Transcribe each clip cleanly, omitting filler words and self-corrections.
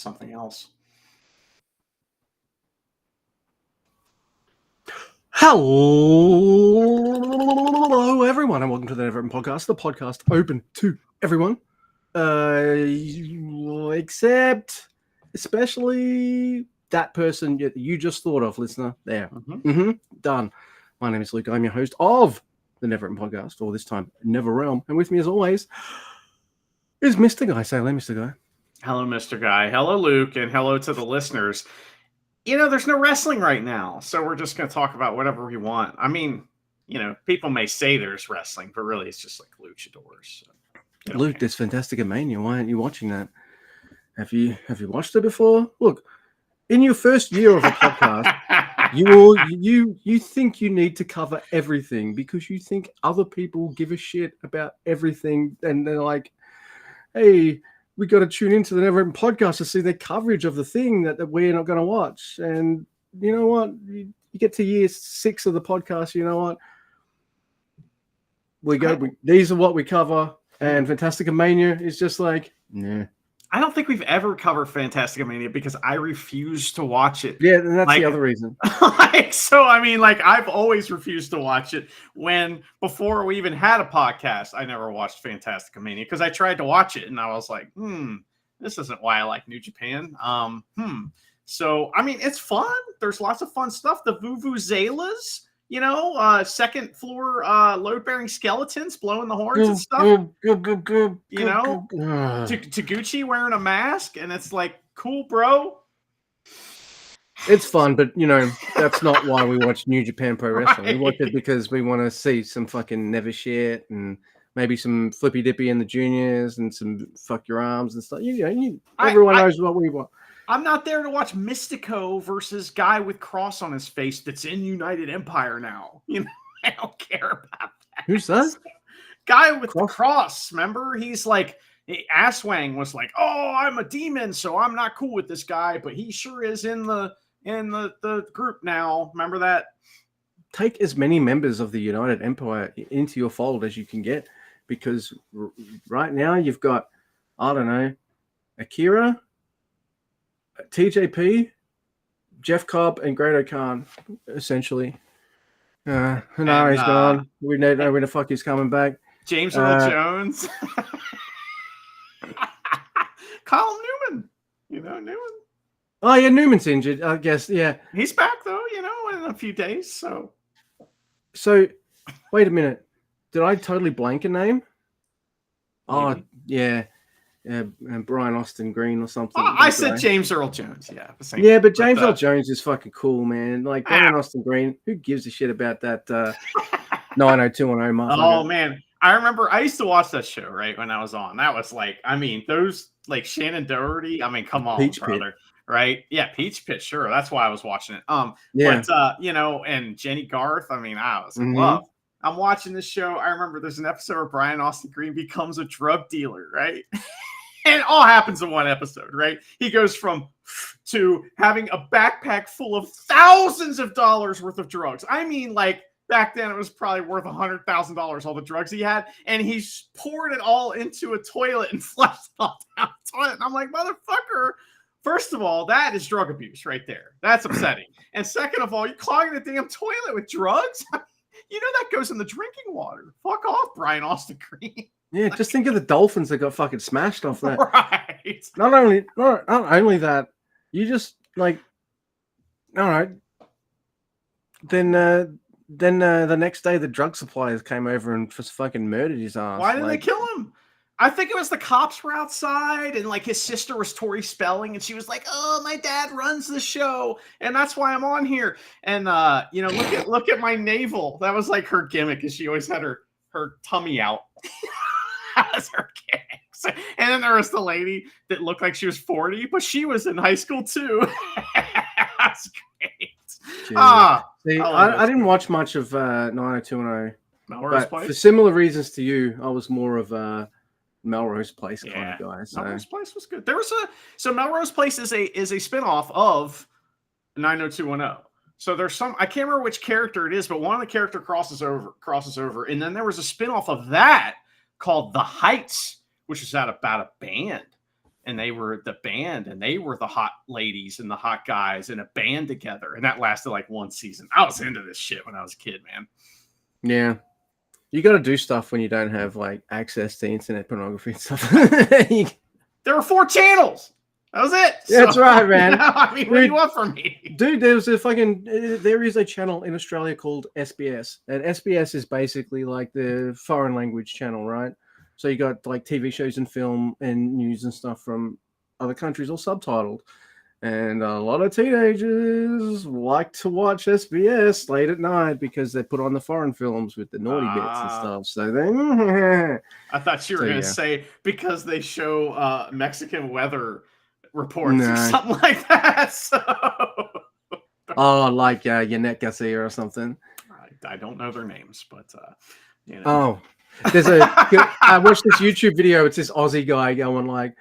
something else. Hello, everyone, and welcome to the Never Open Podcast, the podcast open to everyone, except especially that person you just thought of, listener. There. Done. My name is Luke. I'm your host of the Never Open Podcast, or this time, Never Realm. And with me, as always, is Mr. Guy. Say hello, Mr. Guy. Hello, Mr. Guy. Hello, Luke, and hello to the listeners. You know, there's no wrestling right now, so we're just going to talk about whatever we want. I mean, you know, people may say there's wrestling, but really it's just like luchadors. So Luke, there's Fantastica Mania. Why aren't you watching that? Have you watched it before? Look, in your first year of a podcast, you think you need to cover everything because you think other people give a shit about everything, and they're like, hey, we got to tune into the Never Open Podcast to see their coverage of the thing that we're not going to watch. And you know what? You get to year 6 of the podcast, you know what? These are what we cover. And Fantastica Mania is just like, nah. I don't think we've ever covered Fantastica Mania because I refuse to watch it. Yeah, and that's the other reason. I've always refused to watch it. Before we even had a podcast, I never watched Fantastica Mania because I tried to watch it and I was like, this isn't why I like New Japan. So, I mean, it's fun. There's lots of fun stuff. The Vuvuzelas, second floor load-bearing skeletons blowing the horns and stuff. Taguchi wearing a mask, and it's like, cool, bro. It's fun, but that's not why we watch New Japan Pro Wrestling. Right. We watch it because we want to see some fucking never shit and maybe some flippy dippy in the juniors and some fuck your arms and stuff. Everyone knows what we want. I'm not there to watch Mystico versus guy with cross on his face that's in United Empire now. I don't care about that. Who's that? Guy with the cross. Remember? He's like, Aswang was like, oh, I'm a demon, so I'm not cool with this guy, but he sure is in the group now. Remember that? Take as many members of the United Empire into your fold as you can get, because right now you've got, I don't know, Akira, TJP, Jeff Cobb, and Great Khan, essentially. He's gone. We don't know when the fuck he's coming back. James Earl Jones. Kyle Newman. Newman. Oh, yeah, Newman's injured, I guess, yeah. He's back, though, in a few days, So, wait a minute. Did I totally blank a name? Maybe. Oh, yeah. Brian Austin Green or something. Oh, I said James Earl Jones. Yeah. Yeah, but James Earl Jones is fucking cool, man. Like Brian Austin Green, who gives a shit about that 90210 motherfucker? Oh man, I remember I used to watch that show right when I was on. That was those Shannon Doherty. I mean, come on, Peach brother. Pit. Right? Yeah, Peach Pit. Sure, that's why I was watching it. Yeah. But and Jenny Garth. I mean, I was in love. I'm watching this show. I remember there's an episode where Brian Austin Green becomes a drug dealer, right? And it all happens in one episode, right? He goes to having a backpack full of thousands of dollars worth of drugs. I mean, back then it was probably worth $100,000, all the drugs he had. And he poured it all into a toilet and flushed it all down the toilet. And I'm like, motherfucker, first of all, that is drug abuse right there. That's upsetting. And second of all, you're clogging the damn toilet with drugs? That goes in the drinking water. Fuck off, Brian Austin Green. Yeah, just think of the Dolphins that got fucking smashed off that. Right. Not only that, you just all right. Then the next day the drug suppliers came over and just fucking murdered his ass. Why didn't they kill him? I think it was the cops were outside and his sister was Tori Spelling and she was like, oh, my dad runs the show and that's why I'm on here. And look at my navel. That was her gimmick, is she always had her tummy out. As her kicks. And then there was the lady that looked like she was 40, but she was in high school too. That's great. See, I didn't watch much of 90210. Melrose Place? For similar reasons to you, I was more of a Melrose Place kind of guy. So. Melrose Place was good. So Melrose Place is a spinoff of 90210. So there's some, I can't remember which character it is, but one of the character crosses over. And then there was a spinoff of that called The Heights, which is about a band and they were the band, and they were the hot ladies and the hot guys in a band together, and that lasted like one season. I was into this shit when I was a kid, man. Yeah. You got to do stuff when you don't have like access to internet pornography and stuff. There were 4 channels. That was it. That's right, man. I mean, what do you want from me? Dude, there is a channel in Australia called SBS. And SBS is basically like the foreign language channel, right? So you got like TV shows and film and news and stuff from other countries all subtitled. And a lot of teenagers like to watch SBS late at night because they put on the foreign films with the naughty bits and stuff. So then I thought you were going to say because they show Mexican weather reports or something like that. So. Oh, like Yannet Garcia or something. I don't know their names, but you know. Oh, I watched this YouTube video. It's this Aussie guy going like,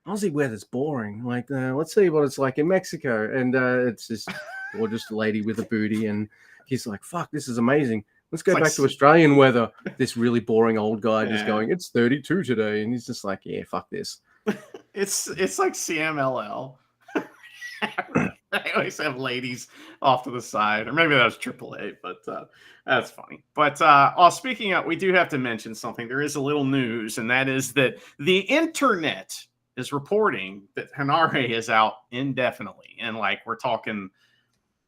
Aussie weather's boring. Like, let's see what it's like in Mexico. And it's this gorgeous lady with a booty. And he's like, fuck, this is amazing. Let's go back to Australian weather. This really boring old guy just going, it's 32 today. And he's just like, yeah, fuck this. It's like CMLL. They always have ladies off to the side. Or maybe that was AAA, but that's funny. But speaking of, we do have to mention something. There is a little news, and that is that the internet is reporting that Henare is out indefinitely. And like, we're talking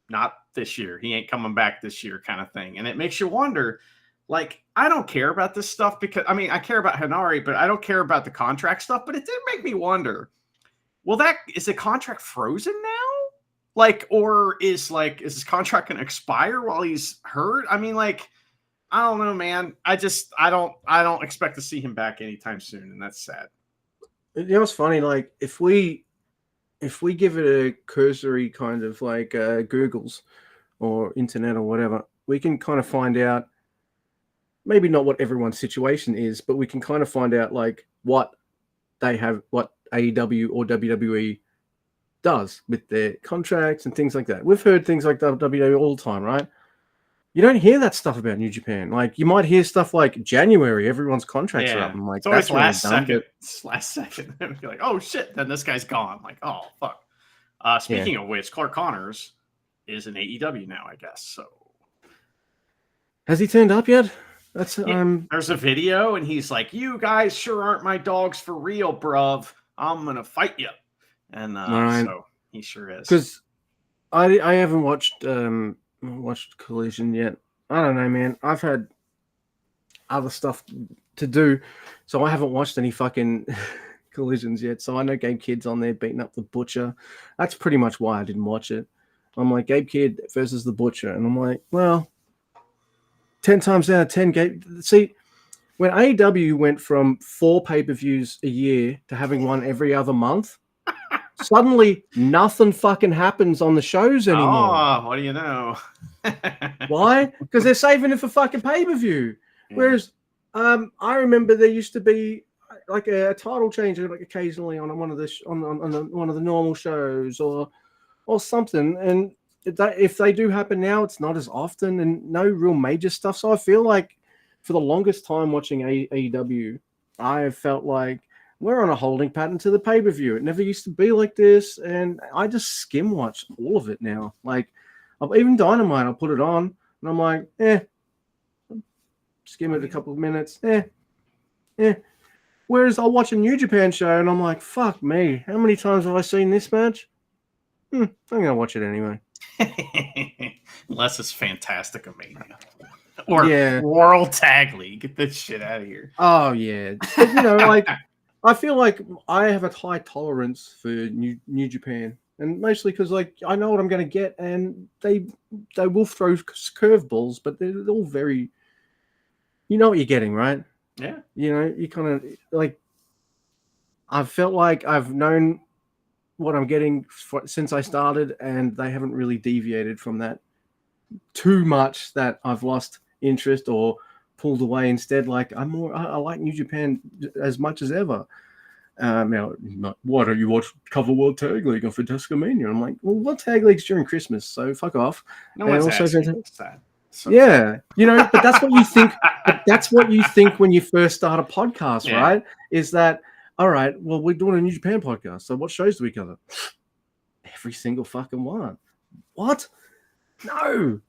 not this year. He ain't coming back this year kind of thing. And it makes you wonder, like, I don't care about this stuff because, I mean, I care about Henare, but I don't care about the contract stuff. But it did make me wonder, is the contract frozen now? Like, or is his contract going to expire while he's hurt? I mean, like, I don't know, man. I don't expect to see him back anytime soon. And that's sad. You know what's funny? Like, if we give it a cursory kind of like Googles or internet or whatever, we can kind of find out, maybe not what everyone's situation is, but we can kind of find out like what AEW or WWE does with their contracts and things like that. We've heard things like WWE all the time, right? You don't hear that stuff about New Japan. Like, you might hear stuff like January, everyone's contracts are up. I'm like, it's always last second. It's last second. You're like, oh shit, then this guy's gone. Like, oh fuck. Speaking of which, Clark Connors is in AEW now, I guess. So has he turned up yet? That's there's a video, and he's like, "You guys sure aren't my dogs for real, bruv. I'm gonna fight you." And so he sure is. Because I haven't watched Collision yet. I don't know, man. I've had other stuff to do, so I haven't watched any fucking Collisions yet. So I know Gabe Kidd's on there beating up the Butcher. That's pretty much why I didn't watch it. I'm like, Gabe Kidd versus the Butcher, and I'm like, well, 10 times out of 10, Gabe. See, when AEW went from 4 pay-per-views a year to having one every other month, suddenly nothing fucking happens on the shows anymore. Oh, what do you know? Why? Because they're saving it for fucking pay-per-view. Yeah. Whereas I remember there used to be like a title change like occasionally on one of the on one of the normal shows or something, and if they do happen now, it's not as often and no real major stuff. So I feel like for the longest time watching AEW, I have felt like we're on a holding pattern to the pay-per-view. It never used to be like this, and I just skim watch all of it now. Like, even Dynamite, I'll put it on, and I'm like, skim it a couple of minutes, Whereas I'll watch a New Japan show, and I'm like, fuck me, how many times have I seen this match? I'm going to watch it anyway. Unless it's Fantastic Mania. Or World Tag League. Get this shit out of here. Oh, yeah. You know, like, I feel like I have a high tolerance for New Japan. And mostly because, like, I know what I'm going to get, and they will throw curveballs, but they're all very... You know what you're getting, right? Yeah. You know, you kind of, like... I've felt like I've known what I'm getting since I started, and they haven't really deviated from that too much that I've lost interest or pulled away. Instead, like, I like New Japan as much as ever. Now, why don't you watch Cover World Tag League on Fantastica Mania? I'm like, well, what Tag League's during Christmas, so fuck off. No one's asking that. So yeah, you know, but that's what you think. But that's what you think when you first start a podcast, right? Is that all right, well, we're doing a New Japan podcast. So what shows do we cover? Every single fucking one. What? No.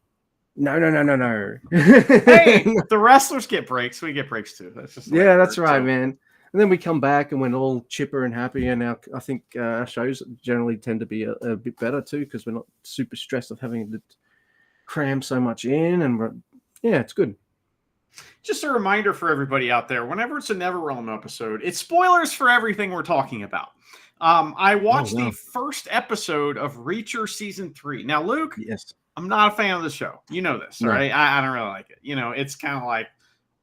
No. Hey, the wrestlers get breaks. We get breaks too. That's just that's right, man. And then we come back and we're all chipper and happy. And I think our shows generally tend to be a bit better too, because we're not super stressed of having to cram so much in. And it's good. Just a reminder for everybody out there, whenever it's a NetherRealm episode, it's spoilers for everything we're talking about. I watched the first episode of Reacher Season 3. Now, Luke, yes, I'm not a fan of the show. You know this, right? I don't really like it. It's kind of like,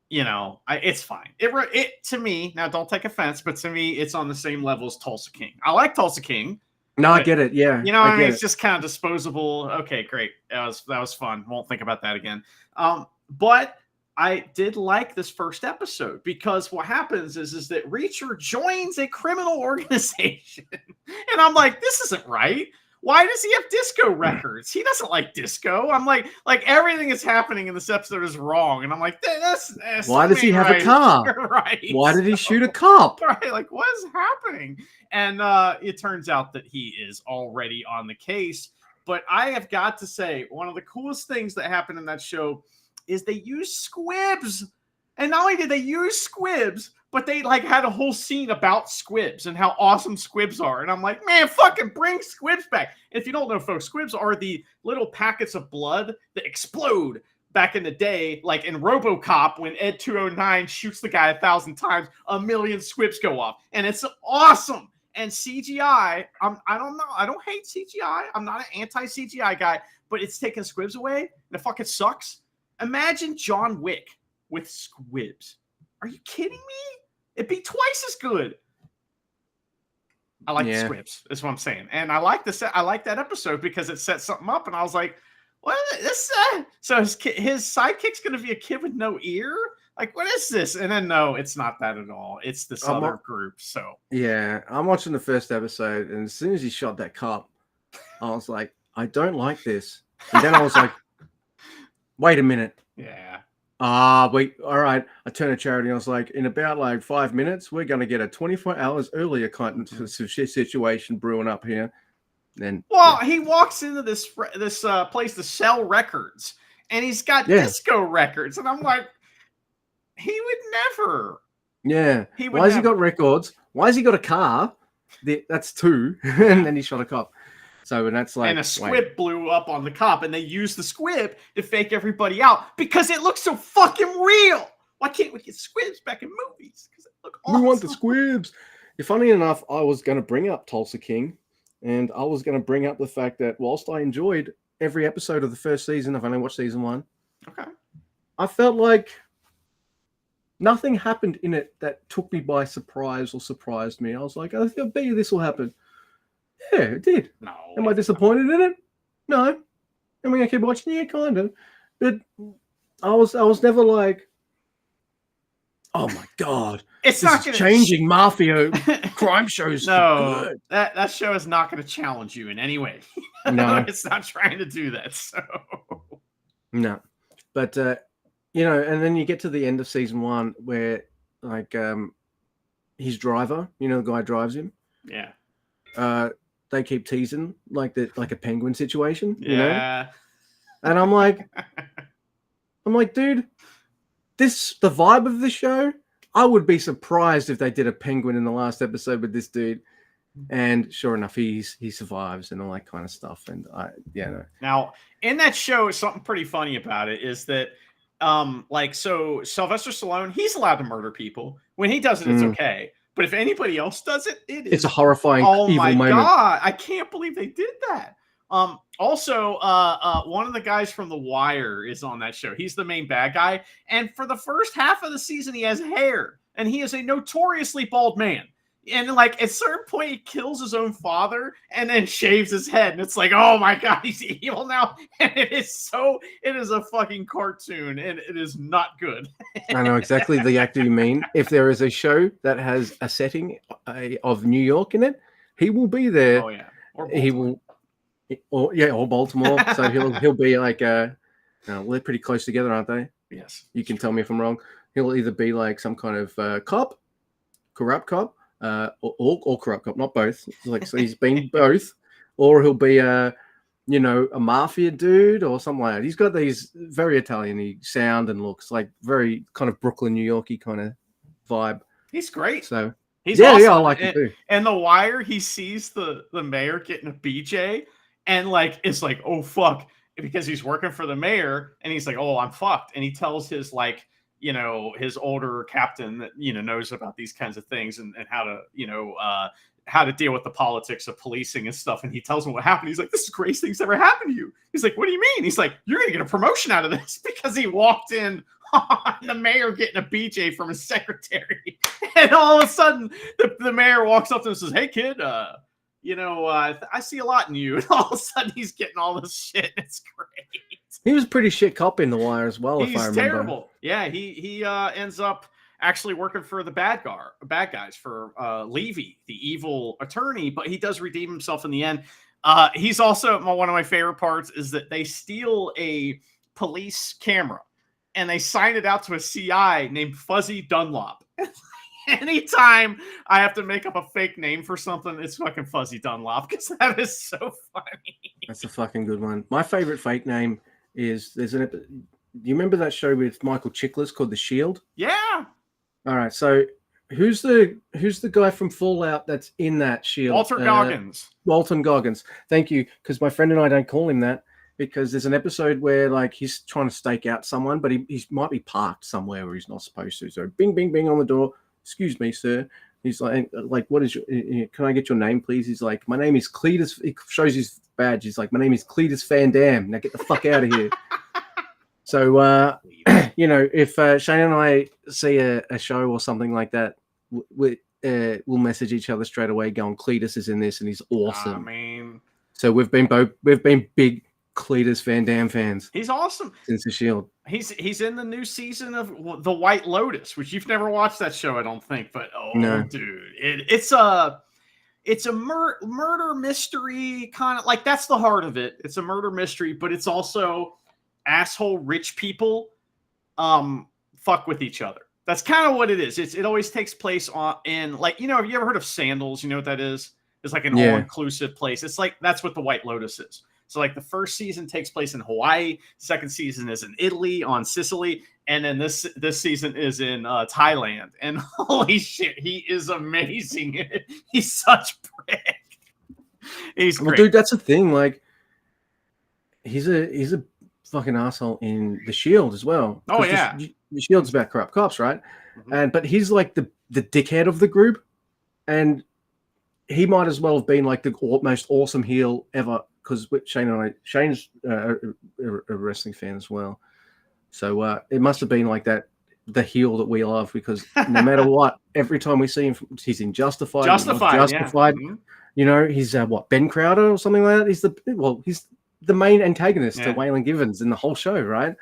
it's fine. It to me, now don't take offense, but to me, it's on the same level as Tulsa King. I like Tulsa King. No, I get it. Yeah. You know what I mean? It's just kind of disposable. Okay, great. That was fun. Won't think about that again. But I did like this first episode because what happens is that Reacher joins a criminal organization. And I'm like, this isn't right. Why does he have disco records? He doesn't like disco. I'm like everything is happening in this episode is wrong. And I'm like, that's why does he have a car? Right. Why did he shoot a cop? Right. Like, what is happening? And it turns out that he is already on the case. But I have got to say, one of the coolest things that happened in that show is they used squibs. And not only did they use squibs, but they had a whole scene about squibs and how awesome squibs are. And I'm like, man, fucking bring squibs back. If you don't know, folks, squibs are the little packets of blood that explode back in the day, like in RoboCop, when Ed 209 shoots the guy 1,000 times, 1,000,000 squibs go off. And it's awesome. And CGI, I don't know. I don't hate CGI. I'm not an anti-CGI guy, but it's taking squibs away and it fucking sucks. Imagine John Wick with squibs. Are you kidding me? It'd be twice as good. I like the squibs. That's what I'm saying. And I like that episode because it set something up. And I was like, what is this? So his sidekick's going to be a kid with no ear? Like, what is this? And then, no, it's not that at all. It's this other group. So yeah, I'm watching the first episode. And as soon as he shot that cop, I was like, I don't like this. And then I was like, wait a minute. Yeah. Wait. All right. I turned to Charity and I was like, in about 5 minutes, we're going to get a 24 hours earlier kind of situation brewing up here. Then, he walks into this place to sell records, and he's got disco records, and I'm like, he would never. Yeah. Why has he got records? Why has he got a car? That's two, and then he shot a cop. So, and that's and a squib blew up on the cop, and they used the squib to fake everybody out because it looks so fucking real. Why can't we get squibs back in movies? Because it look awesome. We want the squibs. Funny enough, I was going to bring up Tulsa King, and I was going to bring up the fact that whilst I enjoyed every episode of the first season, I've only watched season 1. Okay. I felt like nothing happened in it that took me by surprise or surprised me. I was like, I bet you this will happen. Yeah, it did. No. Am I disappointed in it? No. Am I going to keep watching? Yeah, kind of. But I was never like, oh my God, it's this not is changing mafia crime shows. No, that show is not going to challenge you in any way. No, it's not trying to do that. So no, but and then you get to the end of season 1 where his driver, the guy drives him. Yeah. They keep teasing like a penguin situation. Yeah. And I'm like, dude, the vibe of the show, I would be surprised if they did a penguin in the last episode with this dude. And sure enough, he survives and all that kind of stuff. And Now, in that show, something pretty funny about it is that, so Sylvester Stallone, he's allowed to murder people. When he does it, it's okay. But if anybody else does it, it's a horrifying, evil moment. Oh my God, I can't believe they did that. Also, one of the guys from The Wire is on that show. He's the main bad guy. And for the first half of the season, he has hair. And he is a notoriously bald man. And at a certain point, he kills his own father and then shaves his head. And it's like, oh my God, he's evil now. And it is a fucking cartoon. And it is not good. I know exactly the actor you mean. If there is a show that has a setting of New York in it, he will be there. Oh, yeah. Or Baltimore. So he'll be like, they're pretty close together, aren't they? Yes. You can tell me if I'm wrong. He'll either be like some kind of corrupt cop, or corrupt cop, not both. It's like, so he's been both, or he'll be a mafia dude or something like that. He's got these very Italian-y sound and looks, like very kind of Brooklyn, New York-y kind of vibe. He's great. So he's awesome. I like him too. And The Wire, he sees the mayor getting a BJ, and like it's like, oh fuck, because he's working for the mayor, and he's like, oh, I'm fucked, and he tells his like, you know, his older captain that, you know, knows about these kinds of things and how to, you know, how to deal with the politics of policing and stuff. And he tells him what happened. He's like, this is the greatest thing's ever happened to you. He's like, what do you mean? He's like, you're going to get a promotion out of this, because he walked in on the mayor getting a BJ from his secretary. And all of a sudden the mayor walks up to him and says, hey kid, you know, I see a lot in you. And all of a sudden he's getting all this shit. It's great. He was a pretty shit cop in The Wire as well, if I remember. He's terrible. Yeah, he ends up actually working for the bad guys, for Levy, the evil attorney, but he does redeem himself in the end. He's also, one of my favorite parts is that they steal a police camera and they sign it out to a CI named Fuzzy Dunlop. Anytime I have to make up a fake name for something, it's fucking Fuzzy Dunlop, because that is so funny. That's a fucking good one. My favorite fake name is, do you remember that show with Michael Chiklis called The Shield? Yeah. All right, so who's the guy from Fallout that's in that Shield? Walton Goggins. Walton Goggins. Thank you, because my friend and I don't call him that, because there's an episode where like he's trying to stake out someone, but he might be parked somewhere where he's not supposed to. So bing, bing, bing on the door. Excuse me, sir. He's like, what is your? Can I get your name, please? He's like, my name is Cletus. He shows his badge. He's like, my name is Cletus Van Dam. Now get the fuck out of here. So, you know, if Shane and I see a show or something like that, we'll message each other straight away, going, Cletus is in this and he's awesome. I mean, so we've been big Cletus Van Dam fans. He's awesome since The Shield. He's in the new season of The White Lotus, which you've never watched that show, I don't think. But no. Dude, it's a murder mystery kind of, like, that's the heart of it. It's a murder mystery, but it's also asshole rich people fuck with each other. That's kind of what it is. It always takes place in, like, you know, have you ever heard of Sandals? You know what that is? It's like an all-inclusive place. It's like, that's what The White Lotus is. So like the first season takes place in Hawaii, second season is in Italy, on Sicily, and then this season is in Thailand. And holy shit, he is amazing. He's such prick. He's great. Dude, that's the thing. Like, he's a fucking asshole in The Shield as well. Oh yeah, The Shield's about corrupt cops, right? Mm-hmm. But he's like the dickhead of the group, and he might as well have been like the most awesome heel ever. Because Shane's a wrestling fan as well, so it must have been like that, the heel that we love. Because no matter what, every time we see him, he's in Justified. Justified. Yeah. Mm-hmm. You know, he's Ben Crowder or something like that. He's the main antagonist to Waylon Givens in the whole show, right?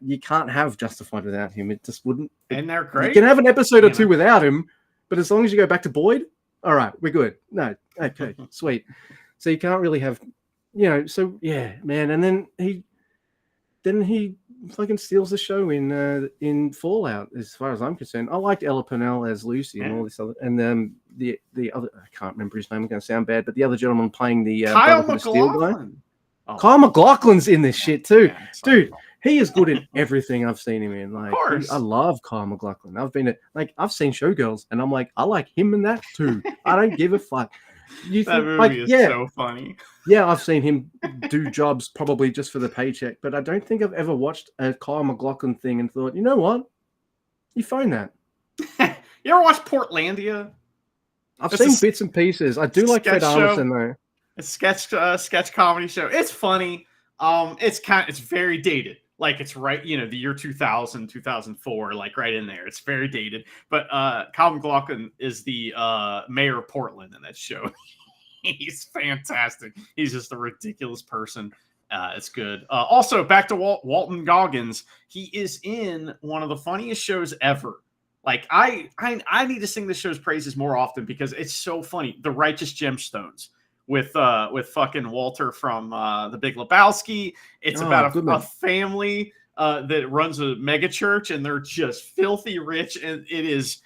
You can't have Justified without him. It just wouldn't. And they're great. You can have an episode or two without him, but as long as you go back to Boyd, all right, we're good. No, okay, sweet. So you can't really have, you know. So yeah, man. And then he fucking steals the show in Fallout. As far as I'm concerned, I liked Ella Purnell as Lucy and all this other, and the other, I can't remember his name. I'm going to sound bad, but the other gentleman playing the Kyle MacLachlan. Kyle MacLachlan's in this shit too, dude. He is good in everything I've seen him in. Like, of course. I love Kyle MacLachlan. I've seen Showgirls, and I'm like, I like him in that too. I don't give a fuck. That movie is so funny. Yeah, I've seen him do jobs probably just for the paycheck, but I don't think I've ever watched a Kyle MacLachlan thing and thought, you know what? You phone that. You ever watch Portlandia? I've seen bits and pieces. I do like Fred Armisen though. It's sketch comedy show. It's funny. It's very dated. Like, it's right, you know, the year 2000, 2004, like right in there. It's very dated. But Kyle MacLachlan is the mayor of Portland in that show. He's fantastic. He's just a ridiculous person. It's good. Also, back to Walton Goggins. He is in one of the funniest shows ever. Like, I need to sing this show's praises more often because it's so funny. The Righteous Gemstones. With fucking Walter from The Big Lebowski. It's about a family that runs a mega church, and they're just filthy rich, and it is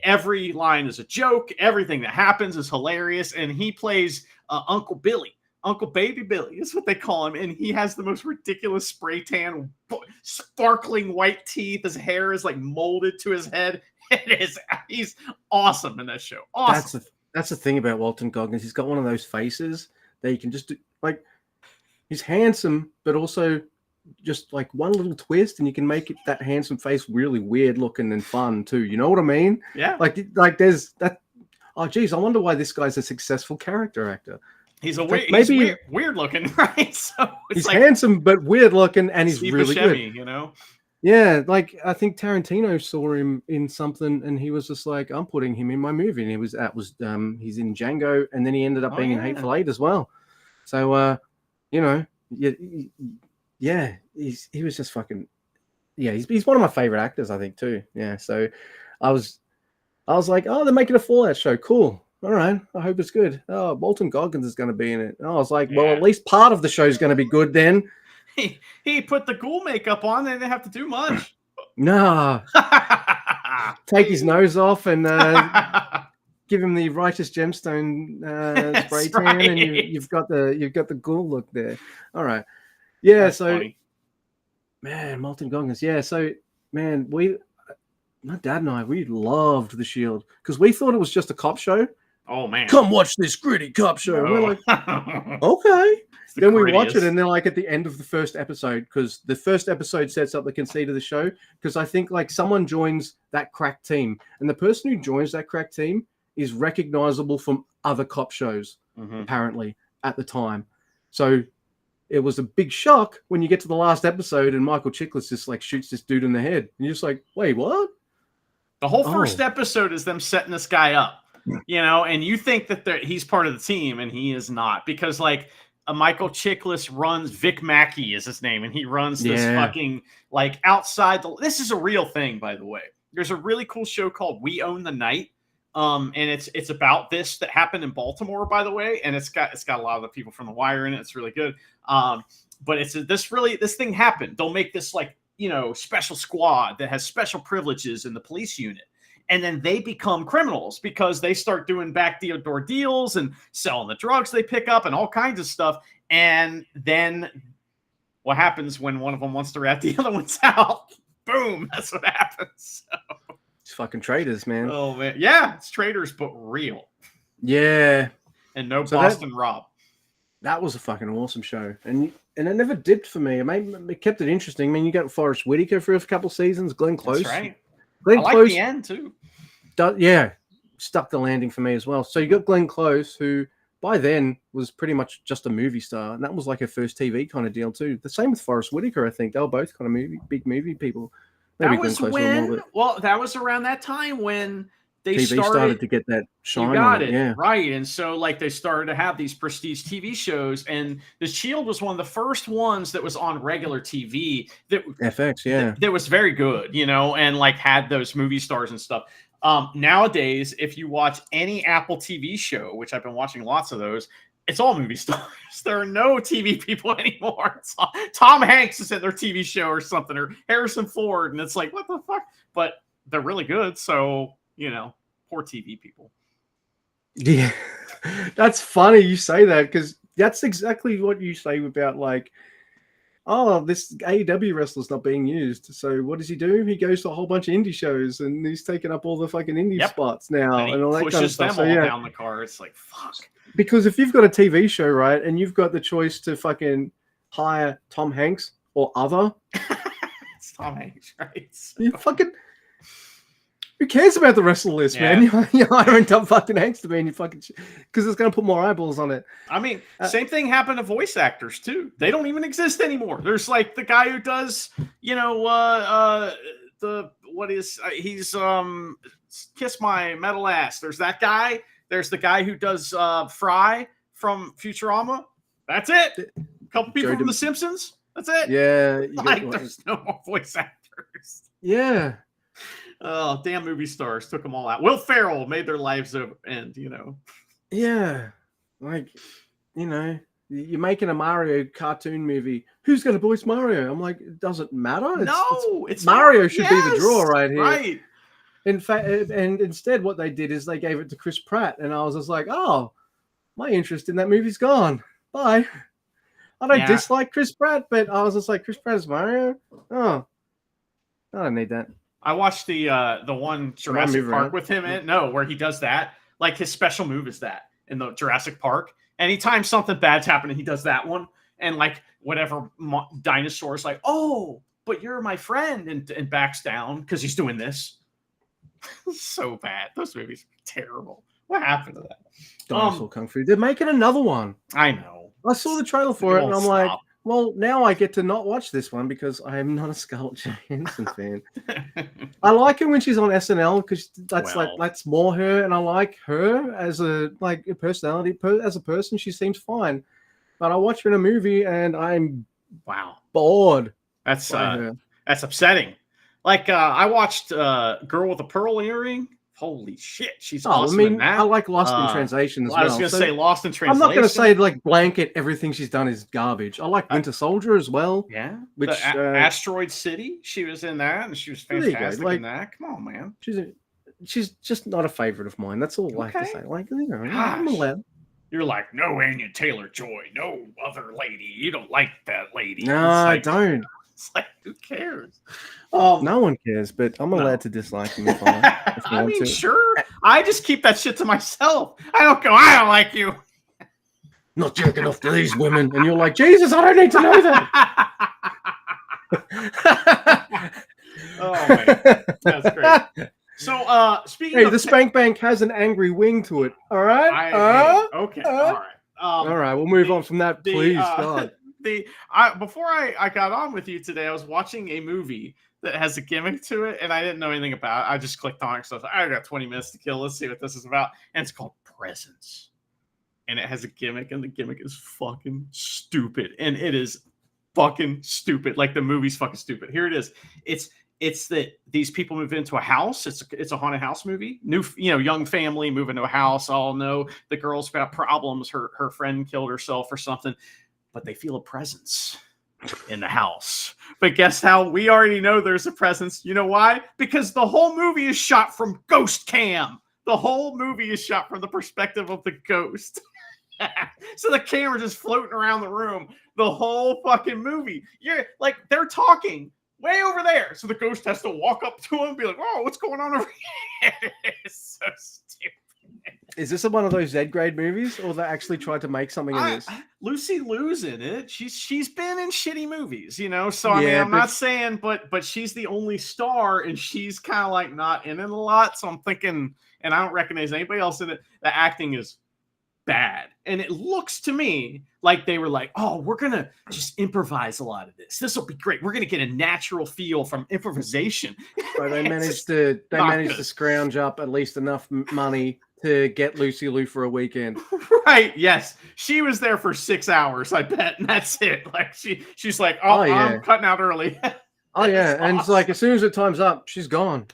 every line is a joke. Everything that happens is hilarious. And he plays Uncle Billy. Uncle Baby Billy is what they call him. And he has the most ridiculous spray tan, sparkling white teeth. His hair is like molded to his head. He's awesome in that show. Awesome. That's the thing about Walton Goggins. He's got one of those faces that you can just do, like, he's handsome, but also just like one little twist, and you can make that handsome face really weird looking and fun too. You know what I mean? Yeah. Like there's that. Oh, geez, I wonder why this guy's a successful character actor. He's maybe weird looking, right? So he's like handsome but weird looking, and he's really Buscemi, good. You know? Yeah, like I think Tarantino saw him in something, and he was just like, "I'm putting him in my movie." And he's in Django, and then he ended up being in Hateful Eight as well. So, you know, yeah, he was just fucking, yeah. He's one of my favorite actors, I think, too. Yeah, so I was like, oh, they're making a Fallout show, cool. All right, I hope it's good. Oh, Walton Goggins is going to be in it. And I was like, well, at least part of the show is going to be good then. He put the ghoul makeup on. They didn't have to do much. Nah. Take his nose off and give him the righteous gemstone spray tan, right. And you've got the ghoul look there. All right, yeah. That's so funny. Man, Walton Goggins. Yeah, so man, my dad and I, we loved The Shield because we thought it was just a cop show. Oh man, come watch this gritty cop show. No. We're like, okay. Then we watch it, and then like at the end of the first episode, because the first episode sets up the conceit of the show. Because I think like someone joins that crack team, and the person who joins that crack team is recognizable from other cop shows, apparently at the time. So it was a big shock when you get to the last episode, and Michael Chiklis just like shoots this dude in the head, and you're just like, wait, what? The whole first episode is them setting this guy up, you know, and you think that he's part of the team, and he is not, because like. Michael Chiklis runs, Vic Mackey is his name, and he runs this fucking like outside. This is a real thing, by the way. There's a really cool show called We Own the Night, and it's about this that happened in Baltimore, by the way, and it's got a lot of the people from The Wire in it. It's really good, but this thing happened. They'll make this like, you know, special squad that has special privileges in the police unit. And then they become criminals because they start doing backdoor deals and selling the drugs they pick up and all kinds of stuff. And then what happens when one of them wants to rat the other ones out? Boom. That's what happens. So. It's fucking traitors, man. Oh, man. Yeah, it's traitors, but real. Yeah. And no Boston Rob. That was a fucking awesome show. And it never dipped for me. It kept it interesting. I mean, you got Forrest Whitaker for a couple seasons, Glenn Close. That's right. Glenn I like Close, the end too. Stuck the landing for me as well. So you got Glenn Close, who by then was pretty much just a movie star, and that was like her first TV kind of deal too. The same with Forrest Whitaker, I think they were both kind of big movie people. Maybe that was that was around that time when they TV started to get that shine. You got it, yeah. Right? And so like they started to have these prestige TV shows, and The Shield was one of the first ones that was on regular TV that FX, that was very good, you know, and like had those movie stars and stuff. Nowadays, if you watch any Apple TV show, which I've been watching lots of those, it's all movie stars. There are no TV people anymore. Tom Hanks is in their TV show or something, or Harrison Ford, and it's like, what the fuck? But they're really good, so. You know, poor TV people. Yeah, that's funny you say that, because that's exactly what you say about like, oh, this AEW wrestler's not being used. So what does he do? He goes to a whole bunch of indie shows, and he's taking up all the fucking indie spots now, and all that kind of stuff. Pushes them all down the car. It's like, fuck. Because if you've got a TV show, right, and you've got the choice to fucking hire Tom Hanks or other, it's Tom Hanks, right? So. You fucking. Who cares about the wrestler list, man? You're hiring Tom fucking Hanks to be in your fucking because it's going to put more eyeballs on it. I mean, same thing happened to voice actors too. They don't even exist anymore. There's like the guy who does, you know, he's Kiss My Metal Ass. There's that guy. There's the guy who does Fry from Futurama. That's it. A couple people from The Simpsons. That's it. Yeah. Like, there's no more voice actors. Yeah. Oh, damn movie stars took them all out. Will Ferrell made their lives end, you know. Yeah. Like, you know, you're making a Mario cartoon movie. Who's going to voice Mario? I'm like, it doesn't matter. It's Mario should be the draw right here. Right. In fact, and instead, what they did is they gave it to Chris Pratt, and I was just like, oh, my interest in that movie's gone. Bye. I don't dislike Chris Pratt, but I was just like, Chris Pratt is Mario? Oh, I don't need that. I watched the one Jurassic Park with him in where he does that. Like his special move is that in the Jurassic Park. Anytime something bad's happening, he does that one. And like whatever dinosaur is like, oh, but you're my friend, and backs down because he's doing this. So bad. Those movies are terrible. What happened to that? Dinosaur Kung Fu. They're making another one. I know. I saw the trailer for it, and I'm like, well, now I get to not watch this one because I am not a Scarlett Johansson fan. I like her when she's on SNL because that's more her, and I like her as a personality. As a person, she seems fine. But I watch her in a movie, and I'm bored. That's upsetting. Like I watched Girl with a Pearl Earring. Holy shit, she's awesome. I mean, I like Lost in Translation as well. I was going to say Lost in Translation. I'm not going to say like blanket everything she's done is garbage. I like Winter Soldier as well. Yeah, which Asteroid City, she was in that, and she was fantastic in that. Come on, man. She's just not a favorite of mine. That's all I have to say. Like, I'm allowed. You're like, no Anya Taylor-Joy, no other lady. You don't like that lady. No, I don't. It's like, who cares? No one cares, but I'm allowed to dislike him if I I mean, sure. I just keep that shit to myself. I don't go, I don't like you. Not jerking off to these women. And you're like, Jesus, I don't need to know that. Oh, man. That's great. So, speaking of... the Spank Bank has an angry wing to it. All right? Okay. All right. All right, we'll move on from that, please, God. Before I got on with you today, I was watching a movie that has a gimmick to it, and I didn't know anything about it. I just clicked on it, so I was like, I got 20 minutes to kill. Let's see what this is about. And it's called Presence. And it has a gimmick, and the gimmick is fucking stupid. And it is fucking stupid. Like, the movie's fucking stupid. Here it is. It's that these people move into a house. It's a haunted house movie. Young family move into a house. All know the girl's got problems. Her friend killed herself or something. But they feel a presence in the house. But guess how? We already know there's a presence. You know why? Because the whole movie is shot from ghost cam. The whole movie is shot from the perspective of the ghost. So the camera just floating around the room the whole fucking movie. You're like, they're talking way over there. So the ghost has to walk up to him and be like, oh, what's going on over here? It's so stupid. Is this one of those Z-grade movies, or they actually tried to make something in this? Lucy Liu's in it. She's been in shitty movies, So I mean, I'm not saying, but she's the only star, and she's kind of like not in it a lot. So I'm thinking, and I don't recognize anybody else in it. The acting is bad, and it looks to me like they were like, oh, we're gonna just improvise a lot of this. This will be great. We're gonna get a natural feel from improvisation. So they managed to scrounge up at least enough money to get Lucy Liu for a weekend. Right, yes. She was there for 6 hours, I bet, and that's it. Like she's like, I'm cutting out early. Oh yeah, and awesome. It's like as soon as the time's up, she's gone.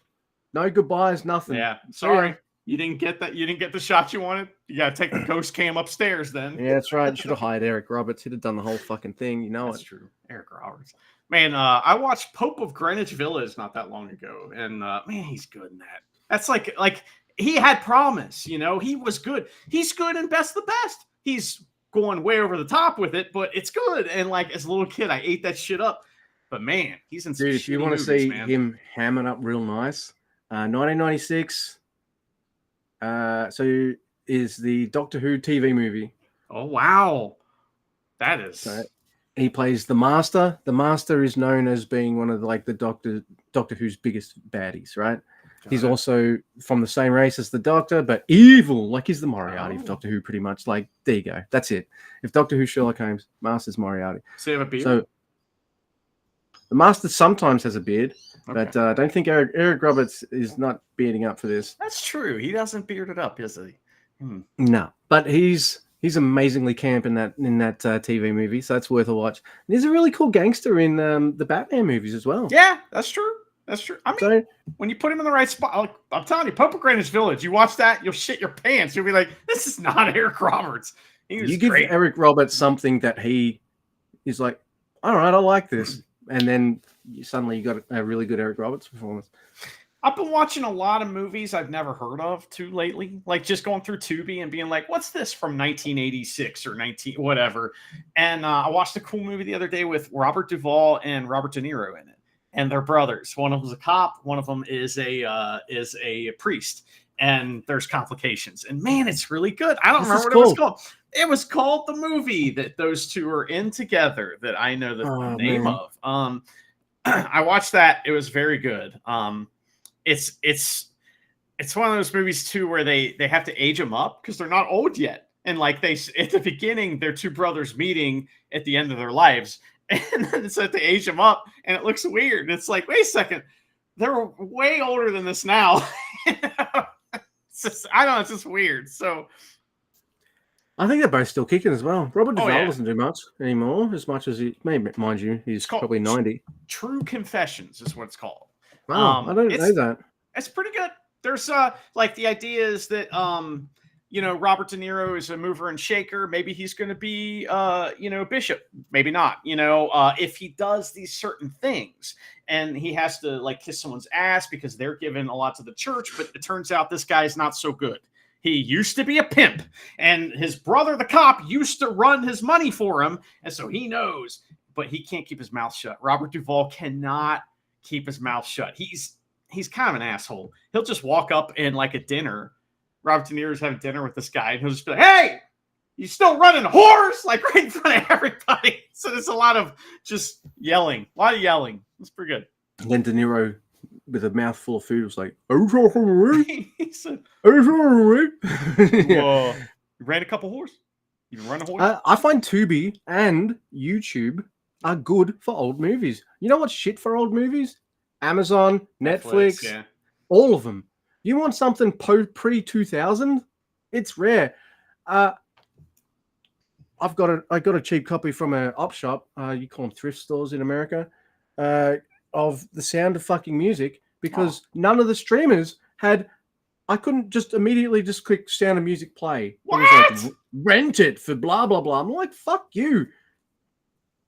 No goodbyes, nothing. Yeah, sorry. You didn't get that. You didn't get the shot you wanted. You got to take the ghost cam upstairs then. Yeah, that's right. You should have hired Eric Roberts. He'd have done the whole fucking thing. That's true. Eric Roberts. Man, I watched Pope of Greenwich Village not that long ago, and man, he's good in that. That's like he had promise, He was good. He's good in Best the Best. He's going way over the top with it, but it's good. And like as a little kid, I ate that shit up. But man, he's in some if you want to see him hamming up real nice, 1996. So is the Doctor Who TV movie. Oh wow, that is. So he plays the Master. The Master is known as being one of the Doctor Who's biggest baddies, right? He's also from the same race as the Doctor, but evil. Like he's the Moriarty of Doctor Who, pretty much. Like there you go. That's it. If Doctor Who Sherlock Holmes, Master's Moriarty. So you have a beard? So the Master sometimes has a beard. Okay. But I don't think Eric Roberts is not bearding up for this. That's true. He doesn't beard it up, is he? No, but he's amazingly camp in that TV movie, so that's worth a watch. And he's a really cool gangster in the Batman movies as well. Yeah, that's true. That's true. I mean, when you put him in the right spot, like, I'm telling you, Pope of Greenwich Village, you watch that, you'll shit your pants. You'll be like, this is not Eric Roberts. You give Eric Roberts something that he is like, all right, I like this. And then suddenly you got a really good Eric Roberts performance. I've been watching a lot of movies I've never heard of too lately. Like just going through Tubi and being like, "What's this from 1986 or 19 whatever?" And I watched a cool movie the other day with Robert Duvall and Robert De Niro in it, and they're brothers. One of them's a cop, one of them is a priest, and there's complications. And man, it's really good. I don't remember what it was called. It was called The Movie that those two are in together. That I know the name of. I watched that. It was very good. It's one of those movies too where they have to age them up because they're not old yet, and like they at the beginning they're two brothers meeting at the end of their lives, and then so they age them up and it looks weird. It's like, wait a second, they're way older than this now. It's just, I don't know, it's just weird. So I think they're both still kicking as well. Robert Duvall doesn't do much anymore, as much as he, mind you, he's probably 90. True Confessions is what it's called. Oh, I don't know that. It's pretty good. There's like the idea is that Robert De Niro is a mover and shaker. Maybe he's going to be bishop. Maybe not. If he does these certain things and he has to like kiss someone's ass because they're giving a lot to the church, but it turns out this guy's not so good. He used to be a pimp, and his brother, the cop, used to run his money for him, and so he knows, but he can't keep his mouth shut. Robert Duvall cannot keep his mouth shut. He's kind of an asshole. He'll just walk up in like a dinner. Robert De Niro's having dinner with this guy, and he'll just be like, "Hey, you still running whores?" Like right in front of everybody. So there's a lot of just yelling. A lot of yelling. It's pretty good. And then De Niro, with a mouthful of food, was like, he said, "Whoa, you ran a couple whores? You run a horse?" I find Tubi and YouTube are good for old movies. You know what's shit for old movies? Amazon, Netflix, all of them. You want something pre-2000? It's rare. I got a cheap copy from an op shop. You call them thrift stores in America. Of The Sound of Fucking Music, because none of the streamers had. I couldn't just immediately just click Sound of Music play. What? It was like, rent it for blah blah blah. I'm like, fuck you.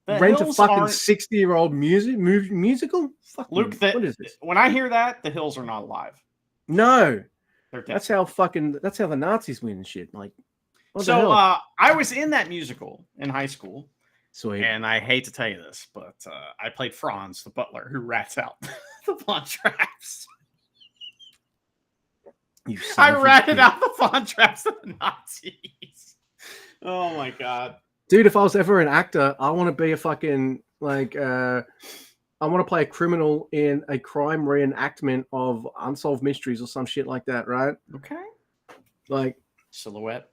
Rent a fucking 60-year-old musical? Fuck Luke, what is this? When I hear that, the Hills are not alive. No. They're dead. That's how the Nazis win and shit. Like, so I was in that musical in high school. Sweet. And I hate to tell you this, but I played Franz, the butler, who rats out the Von Traps. I ratted out the Von Traps of the Nazis. Oh my god. Dude, if I was ever an actor, I want to be a fucking like I want to play a criminal in a crime reenactment of Unsolved Mysteries or some shit like that, right? Okay. Like Silhouette.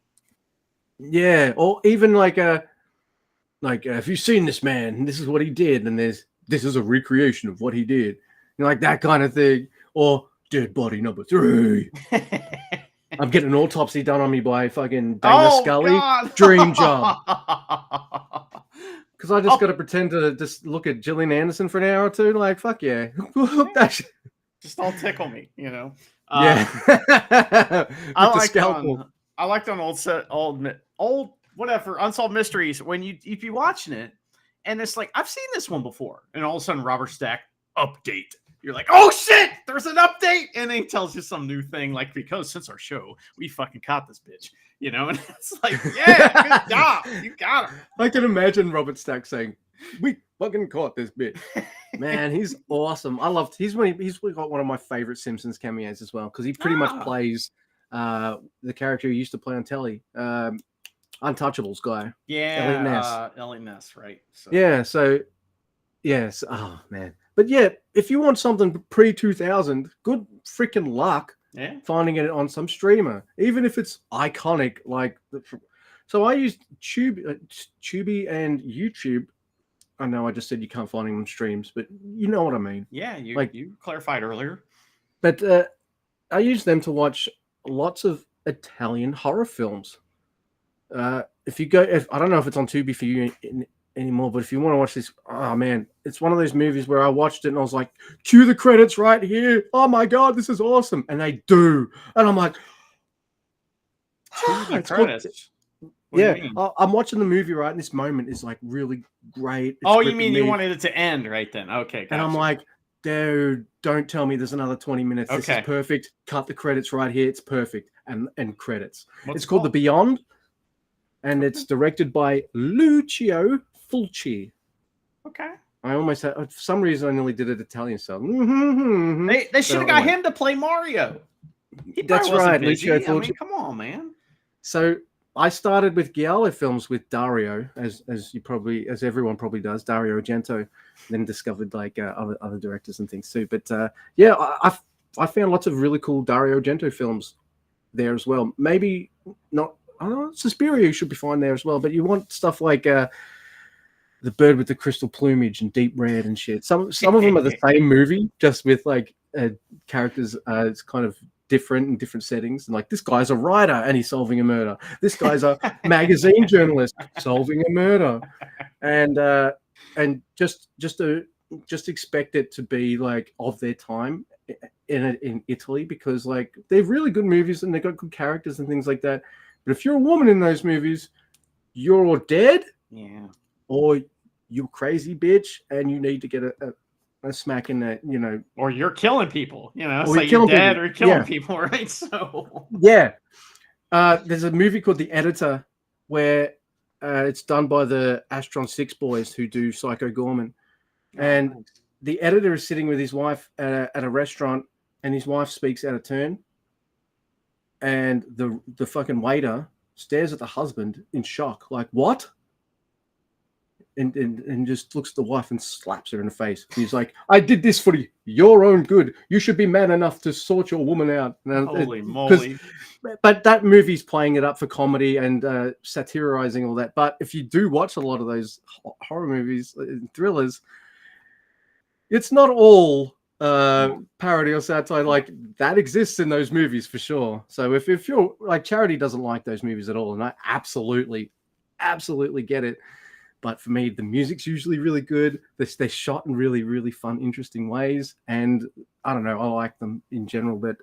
Yeah, or even like have you seen this man? This is what he did, and this is a recreation of what he did. Like that kind of thing. Or Dead Body Number 3. I'm getting an autopsy done on me by fucking Dana Scully. God. Dream job. Because I just got to pretend to just look at Gillian Anderson for an hour or two. Like, fuck yeah. Just all tickle me, Yeah. I liked on old whatever Unsolved Mysteries when you'd be watching it, and it's like, I've seen this one before, and all of a sudden Robert Stack update. You're like, oh shit, there's an update, and then he tells you some new thing, like, because since our show, we fucking caught this bitch, and it's like, yeah, good job, you got her. I can imagine Robert Stack saying, we fucking caught this bitch. Man, he's awesome. He's got one of my favorite Simpsons cameos as well, because he pretty much plays the character he used to play on telly, Untouchables guy. Yeah, Elliot Ness, right? So. Yeah, so yes. Oh man. But yeah, if you want something pre-2000, good freaking luck finding it on some streamer, even if it's iconic. So I used Tubi and YouTube. I know I just said you can't find them on streams, but you know what I mean. Yeah, you clarified earlier. But I use them to watch lots of Italian horror films. I don't know if it's on Tubi for you anymore, but if you want to watch this, oh man, it's one of those movies where I watched it and I was like, cue the credits right here. Oh my god, this is awesome. And they do. And I'm like, cue the credits. I'm watching the movie right, and this moment is like really great. You mean you wanted it to end right then? Okay, gotcha. And I'm like, dude, don't tell me there's another 20 minutes. This is Okay. perfect. Cut the credits right here. It's perfect. And credits. What's It's called The Beyond, and it's directed by Lucio Fulci. Okay. I almost had, for some reason, I nearly did it Italian style. They should have got him to play Mario. That's right, Lucio Fulci. I mean, come on, man. So I started with Giallo films with Dario, as everyone probably does, Dario Argento. Then discovered like other directors and things too. But yeah, I found lots of really cool Dario Argento films there as well. Maybe not. I don't know. Suspiria should be fine there as well. But you want stuff like The Bird with the Crystal Plumage and Deep Red and shit. Some of them are the same movie, just with like characters. It's kind of different in different settings. And like, this guy's a writer and he's solving a murder. This guy's a magazine journalist solving a murder. And just expect it to be like of their time in Italy, because like they're really good movies and they've got good characters and things like that. But if you're a woman in those movies, you're all dead. Yeah. Or you crazy bitch and you need to get a smack in that, you know. Or you're killing people, you know. It's or like you're dead people. or killing people, right? So yeah. There's a movie called The Editor where it's done by the Astron 6 boys who do Psycho Gorman. And the editor is sitting with his wife at a restaurant, and his wife speaks out of turn. And the fucking waiter stares at the husband in shock, like, what? And just looks at the wife and slaps her in the face. He's like, I did this for your own good. You should be man enough to sort your woman out. Holy moly. But that movie's playing it up for comedy and satirizing all that. But if you do watch a lot of those horror movies and thrillers, it's not all parody or satire. Like, that exists in those movies for sure. So if you're like, Charity doesn't like those movies at all, and I absolutely get it. But for me, the music's usually really good. They're shot in really, really fun, interesting ways. And I don't know, I like them in general. But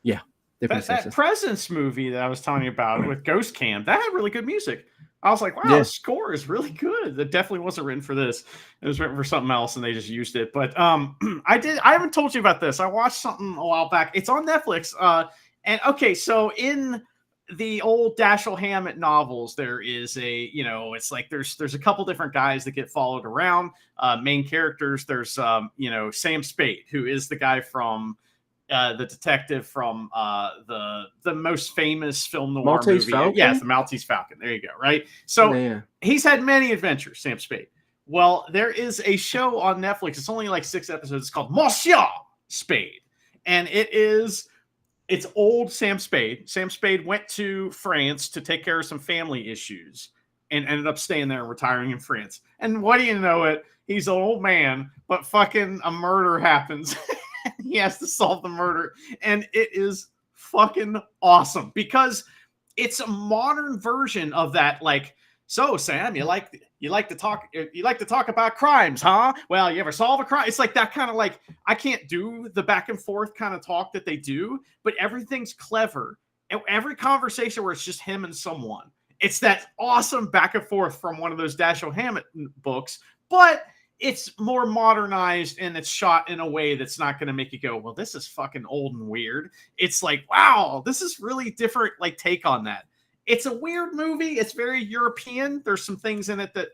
yeah, that Presence movie that I was telling you about with Ghost Cam, that had really good music. I was like, wow, the score is really good. That definitely wasn't written for this. It was written for something else, and they just used it. But I haven't told you about this. I watched something a while back. It's on Netflix. And okay, so in the old Dashiell Hammett novels, there is it's like there's a couple different guys that get followed around. Main characters. There's Sam Spade, who is the guy from the detective from the most famous film noir Maltese movie. Falcon? Yes, the Maltese Falcon. There you go. Right. So he's had many adventures, Sam Spade. Well, there is a show on Netflix. It's only like 6 episodes. It's called Monsieur Spade, and it's old Sam Spade. Sam Spade went to France to take care of some family issues and ended up staying there and retiring in France. And what do you know it? He's an old man, but fucking a murder happens. He has to solve the murder. And it is fucking awesome because it's a modern version of that. Like, so Sam, you like to talk about crimes, huh? Well, you ever solve a crime? It's like that kind of like, I can't do the back and forth kind of talk that they do, but everything's clever. And every conversation where it's just him and someone, it's that awesome back and forth from one of those Dashiell Hammett books, but it's more modernized and it's shot in a way that's not going to make you go, well, this is fucking old and weird. It's like, wow, this is really different, like, take on that. It's a weird movie. It's very European. There's some things in it that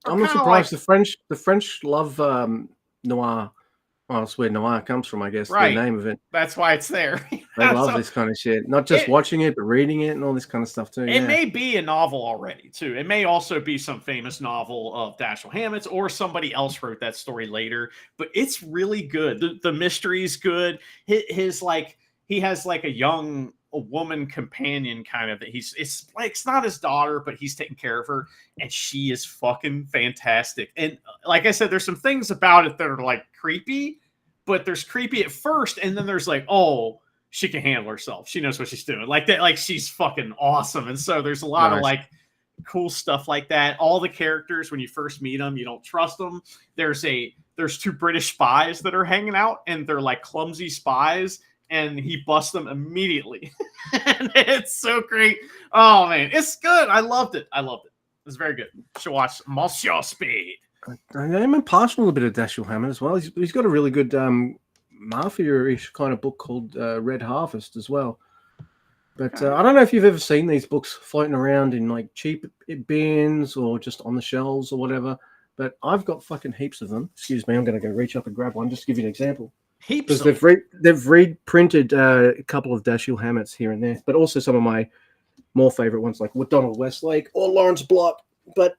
I'm not surprised. Like, the French love noir. Well, that's where noir comes from, I guess. Right. The name of it. That's why it's there. They love this kind of shit. Not just watching it, but reading it and all this kind of stuff too. It may be a novel already too. It may also be some famous novel of Dashiell Hammett's, or somebody else wrote that story later. But it's really good. The mystery's good. His like, he has like a woman companion kind of that it's not his daughter, but he's taking care of her, and she is fucking fantastic. And like I said, there's some things about it that are like creepy, but there's creepy at first, and then there's like, oh, she can handle herself. She knows what she's doing. Like that, like she's fucking awesome. And so there's a lot of like cool stuff like that. All the characters, when you first meet them, you don't trust them. There's 2 British spies that are hanging out, and they're like clumsy spies, and he busts them immediately. And it's so great. Oh man, it's good. I loved it. It's very good. You should watch Monsieur Spade. I'm impartial a bit of Dashiell Hammett as well. He's got a really good mafia-ish kind of book called Red Harvest as well. But I don't know if you've ever seen these books floating around in like cheap bins or just on the shelves or whatever. But I've got fucking heaps of them. Excuse me, I'm going to go reach up and grab one just to give you an example. Heaps. Because they've reprinted a couple of Dashiell Hammetts here and there, but also some of my more favorite ones like Donald Westlake or Lawrence Block. But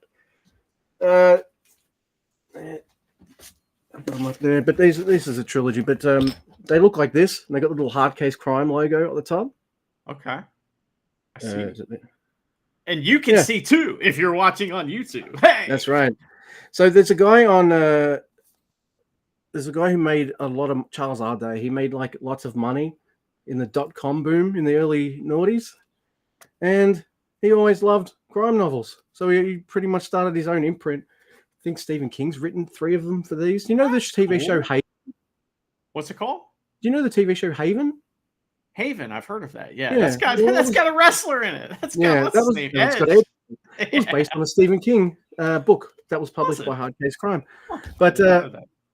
I've got them up there. But this is a trilogy. But they look like this, and they got the little hard case crime logo at the top. Okay. I see. And you can see too if you're watching on YouTube. Hey, that's right. So there's a guy on. There's a guy who made a lot of Charles Ardai. He made like lots of money in the .com boom in the early noughties, and he always loved crime novels. So he pretty much started his own imprint. I think Stephen King's written 3 of them for these. Do you know the TV show Haven? What's it called? Do you know the TV show Haven? Haven, I've heard of that. Yeah, that's got a wrestler in it. It was based on a Stephen King book that was published by Hard Case Crime. But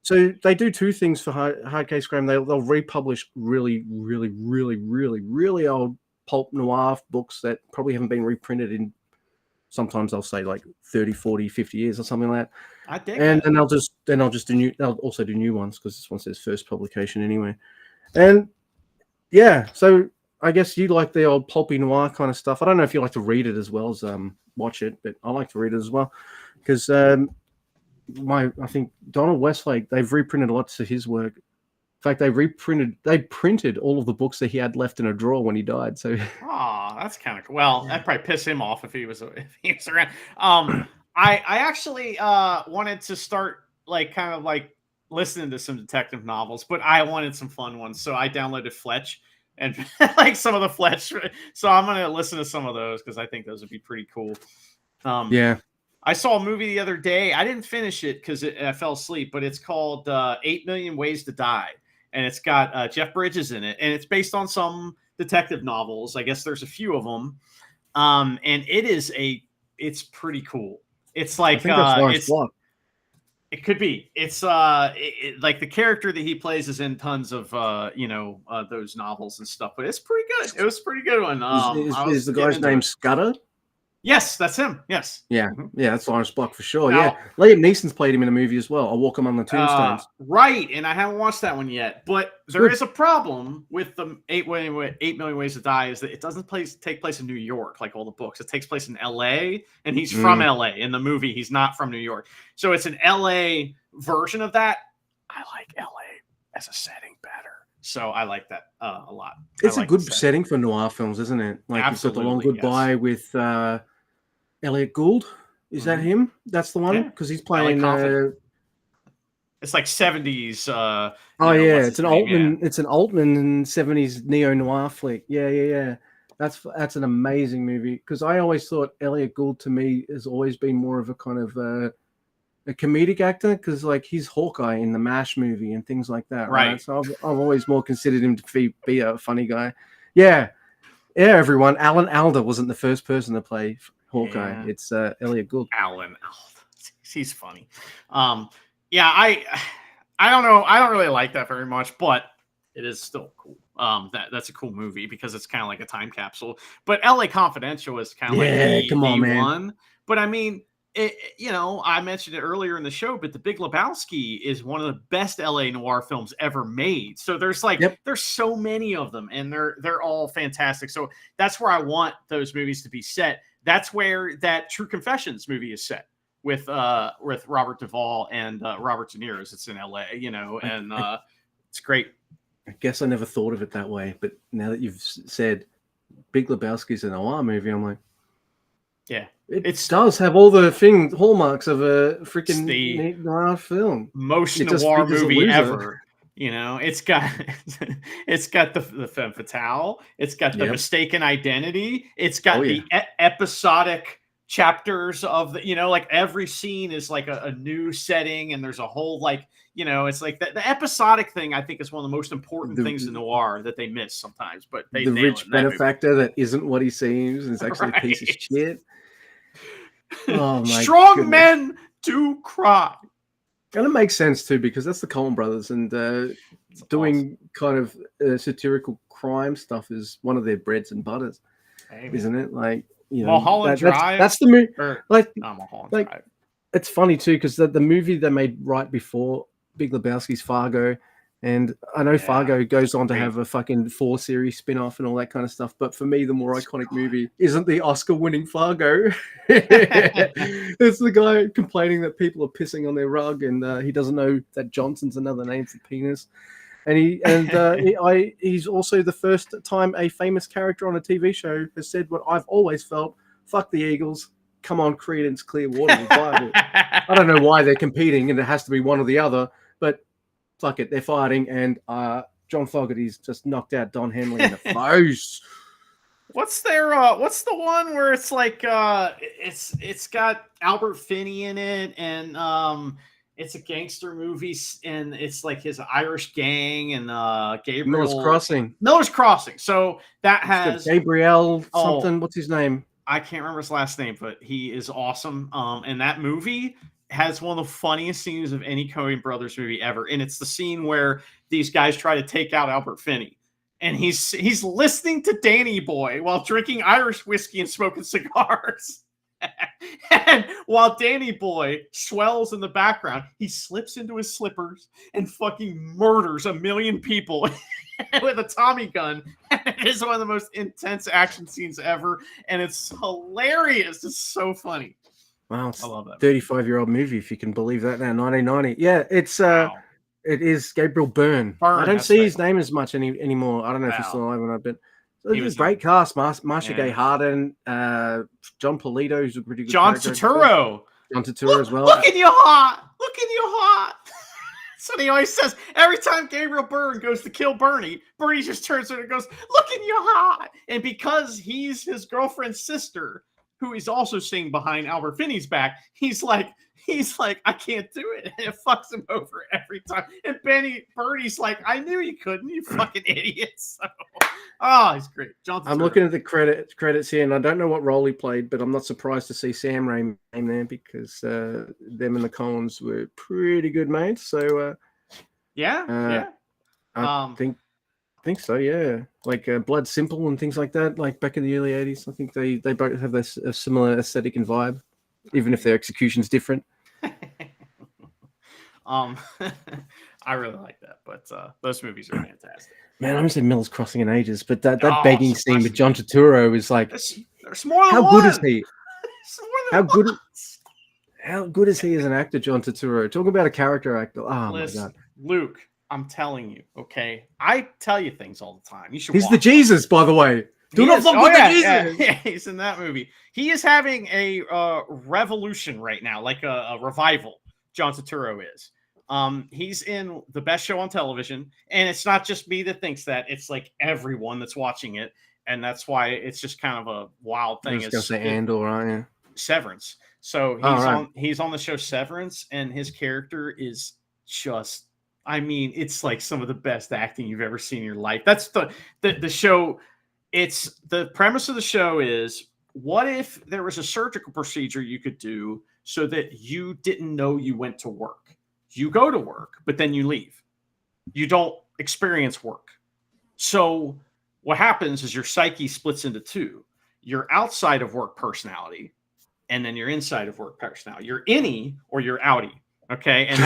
so they do 2 things for Hard Case Crime. They'll republish really, really, really, really, really old pulp noir books that probably haven't been reprinted in. Sometimes they'll say like 30, 40, 50 years or something like that. I think. And then they'll also do new ones because this one says first publication anyway. And yeah, so I guess you like the old pulpy noir kind of stuff. I don't know if you like to read it as well as watch it, but I like to read it as well because I think Donald Westlake, they've reprinted lots of his work. In fact, they printed all of the books that he had left in a drawer when he died. So, that's kind of cool. Well, that'd probably piss him off if he was around. I actually wanted to start kind of listening to some detective novels, but I wanted some fun ones, so I downloaded Fletch and like some of the Fletch. So I'm gonna listen to some of those because I think those would be pretty cool. Yeah. I saw a movie the other day. I didn't finish it because I fell asleep, but it's called 8 Million Ways to Die. And it's got Jeff Bridges in it. And it's based on some detective novels. I guess there's a few of them. And it's pretty cool. It's like, it could be. It's like the character that he plays is in tons of, those novels and stuff, but it's pretty good. It was a pretty good one. Is the guy's name Scudder? Yes, that's him. Yes. Yeah. Yeah, that's Lawrence Block for sure. Now, yeah. Liam Neeson's played him in a movie as well. I'll Walk Among the Tombstones. Right. And I haven't watched that one yet. But there is a problem with the 8 Million Ways to Die is that it doesn't take place in New York like all the books. It takes place in L.A. and he's from L.A. In the movie, he's not from New York. So it's an L.A. version of that. I like L.A. as a setting better. So I like that a lot. It's a good setting for noir films, isn't it? Like absolutely, you've got The Long Goodbye with Elliot Gould. Is that him? That's the one? Because he's playing... it's like 70s... it's an Altman. Yeah. It's an Altman 70s neo-noir flick. Yeah. That's an amazing movie. Because I always thought Elliot Gould, to me, has always been more of a kind of... a comedic actor, because like he's Hawkeye in the MASH movie and things like that, right? So I've always more considered him to be a funny guy. Yeah, everyone. Alan Alda wasn't the first person to play Hawkeye. Yeah. It's Elliot Gould. Alan Alda, he's funny. I don't know. I don't really like that very much, but it is still cool. That's a cool movie because it's kind of like a time capsule. But LA Confidential is kind of one. But I mean. I mentioned it earlier in the show, but The Big Lebowski is one of the best LA noir films ever made. So there's there's so many of them, and they're all fantastic. So that's where I want those movies to be set. That's where that True Confessions movie is set with Robert Duvall and Robert De Niro. It's in LA, and it's great. I guess I never thought of it that way, but now that you've said Big Lebowski is a noir movie, I'm like, yeah. It does have all the hallmarks of a freaking noir film. Most noir movie ever. It's got the femme fatale. It's got the mistaken identity. It's got the episodic chapters of the, every scene is like a new setting, and there's a whole it's like the episodic thing. I think is one of the most important things in noir that they miss sometimes. But the rich benefactor that isn't what he seems and is actually a piece of shit. Oh my Strong men to cry. And it makes sense too, because that's the Coen Brothers, and doing kind of satirical crime stuff is one of their breads and butters, isn't it? Like, you know, Mulholland Drive. That's the movie. Like, Mulholland Drive. It's funny too, because the movie they made right before Big Lebowski's Fargo, and I know Fargo goes on to have a fucking 4-series spin-off and all that kind of stuff. But for me, the more iconic movie isn't the Oscar-winning Fargo. It's the guy complaining that people are pissing on their rug, and he doesn't know that Johnson's another name for penis. And he's also the first time a famous character on a TV show has said what I've always felt: "Fuck the Eagles, come on, Creedence Clearwater Revival." I don't know why they're competing, and it has to be one or the other, but fuck it, they're fighting, and John Fogerty's just knocked out Don Henley in the face. What's their what's the one where it's like it's got Albert Finney in it, and it's a gangster movie, and it's like his Irish gang, and Gabriel Miller's Crossing. So that has Gabriel something. What's his name? I can't remember his last name, but he is awesome. And that movie has one of the funniest scenes of any Coen Brothers movie ever. And it's the scene where these guys try to take out Albert Finney. And he's listening to Danny Boy while drinking Irish whiskey and smoking cigars. And while Danny Boy swells in the background, he slips into his slippers and fucking murders 1 million people with a Tommy gun. It is one of the most intense action scenes ever, and it's hilarious. It's so funny. Wow, I love that. 35-year-old movie, if you can believe that now. 1990. Yeah, it's it is Gabriel Byrne. I don't see his name as much anymore. I don't know if he's still alive or not, but it was a great cast. Marcia Gay Harden, John Polito, who's a pretty good John Turturro. John Turturro as well. Look in your heart. Look in your heart. That's what he always says. Every time Gabriel Byrne goes to kill Bernie, Bernie just turns around and goes, "Look in your heart." And because he's his girlfriend's sister, who is also sitting behind Albert Finney's back, he's like, I can't do it. And it fucks him over every time. And Bernie's like, "I knew you couldn't, you fucking idiots." So, he's great. I'm looking at the credits here, and I don't know what role he played, but I'm not surprised to see Sam Raimi in there, because them and the Coens were pretty good mates. So I think so, yeah. Like Blood Simple and things like that, like back in the early 80s. I think they both have this a similar aesthetic and vibe, even if their execution's different. I really like that, but those movies are fantastic. Man, I haven't seen Miller's Crossing in ages, but that begging scene with John Turturro is like, there's more than how one. good is he? How good is he as an actor, John Turturro? Talk about a character actor. Oh, Listen, my God. Luke, I'm telling you, okay? I tell you things all the time. You should. He's the Jesus, by the way. Do not fuck with the Jesus. Yeah, he's in that movie. He is having a revolution right now, like a revival. John Turturro is. He's in the best show on television, and it's not just me that thinks that. It's like everyone that's watching it, and that's why it's just kind of a wild thing. I was going to say Andor, right? Yeah. Severance. So he's on the show Severance, and his character is just, I mean, it's like some of the best acting you've ever seen in your life. That's the show. It's the premise of the show is, what if there was a surgical procedure you could do so that you didn't know you went to work? You go to work, but then you leave. You don't experience work. So what happens is your psyche splits into two. You're outside of work personality, and then you're inside of work personality. You're innie or you're outie. Okay. And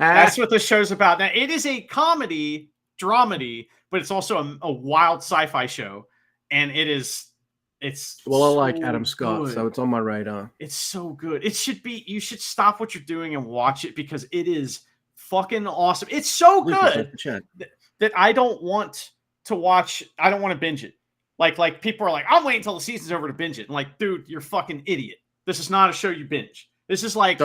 that's what the show's about. Now, it is a comedy, dramedy, but it's also a wild sci-fi show. And it's well, I like Adam Scott, so it's on my radar. It's so good. You should stop what you're doing and watch it, because it is fucking awesome. It's so good that I don't want to watch. I don't want to binge it. Like people are like, I'm waiting until the season's over to binge it. I'm like, dude, you're fucking idiot. This is not a show you binge. This is like,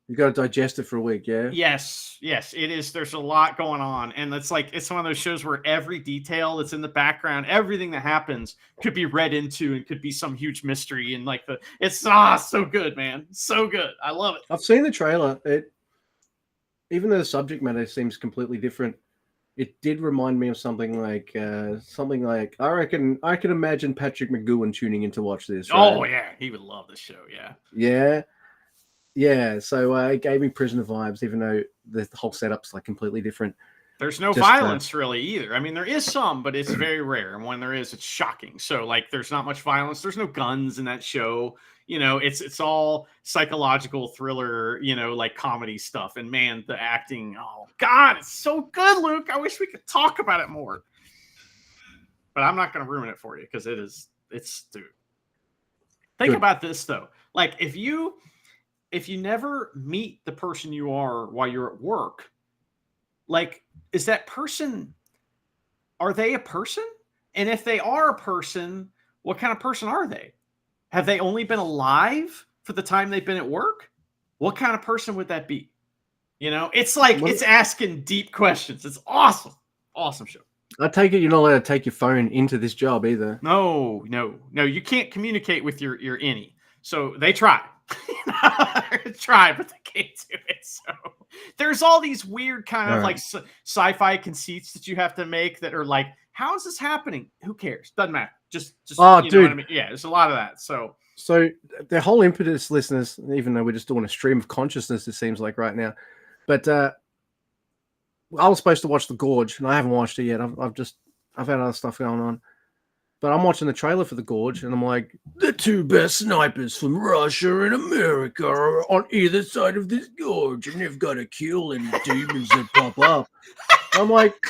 you got to digest it for a week, yeah? Yes, it is. There's a lot going on. And it's one of those shows where every detail that's in the background, everything that happens could be read into and could be some huge mystery. And it's so good, man. So good. I love it. I've seen the trailer. Even though the subject matter seems completely different, it did remind me of something like I reckon I can imagine Patrick McGowan tuning in to watch this. Right? Oh yeah, he would love this show. Yeah. Yeah. Yeah, so it gave me Prisoner vibes, even though the whole setup's like completely different. There's no violence really either. I mean, there is some, but it's very rare. And when there is, it's shocking. So like, there's not much violence. There's no guns in that show. You know, it's all psychological thriller, you know, like comedy stuff. And man, the acting, oh God, it's so good, Luke. I wish we could talk about it more. But I'm not going to ruin it for you because it's dude. Think about this though. Like if you never meet the person you are while you're at work, like, is that person, are they a person? And if they are a person, what kind of person are they? Have they only been alive for the time they've been at work? What kind of person would that be? You know, it's like, it's asking deep questions. It's awesome. Awesome show. I take it you're not allowed to take your phone into this job either. No, you can't communicate with your innie. So they try. Try, but they can't do it. So there's all these weird kind of like sci-fi conceits that you have to make that are like, how is this happening? Who cares? Doesn't matter. Just oh, you dude. know what I mean? Yeah, there's a lot of that. So the whole impetus, listeners, even though we're just doing a stream of consciousness, it seems like right now, but I was supposed to watch The Gorge, and I haven't watched it yet. I've had other stuff going on. But I'm watching the trailer for The Gorge, and I'm like, the two best snipers from Russia and America are on either side of this gorge, and they've got to kill any demons that pop up. I'm like,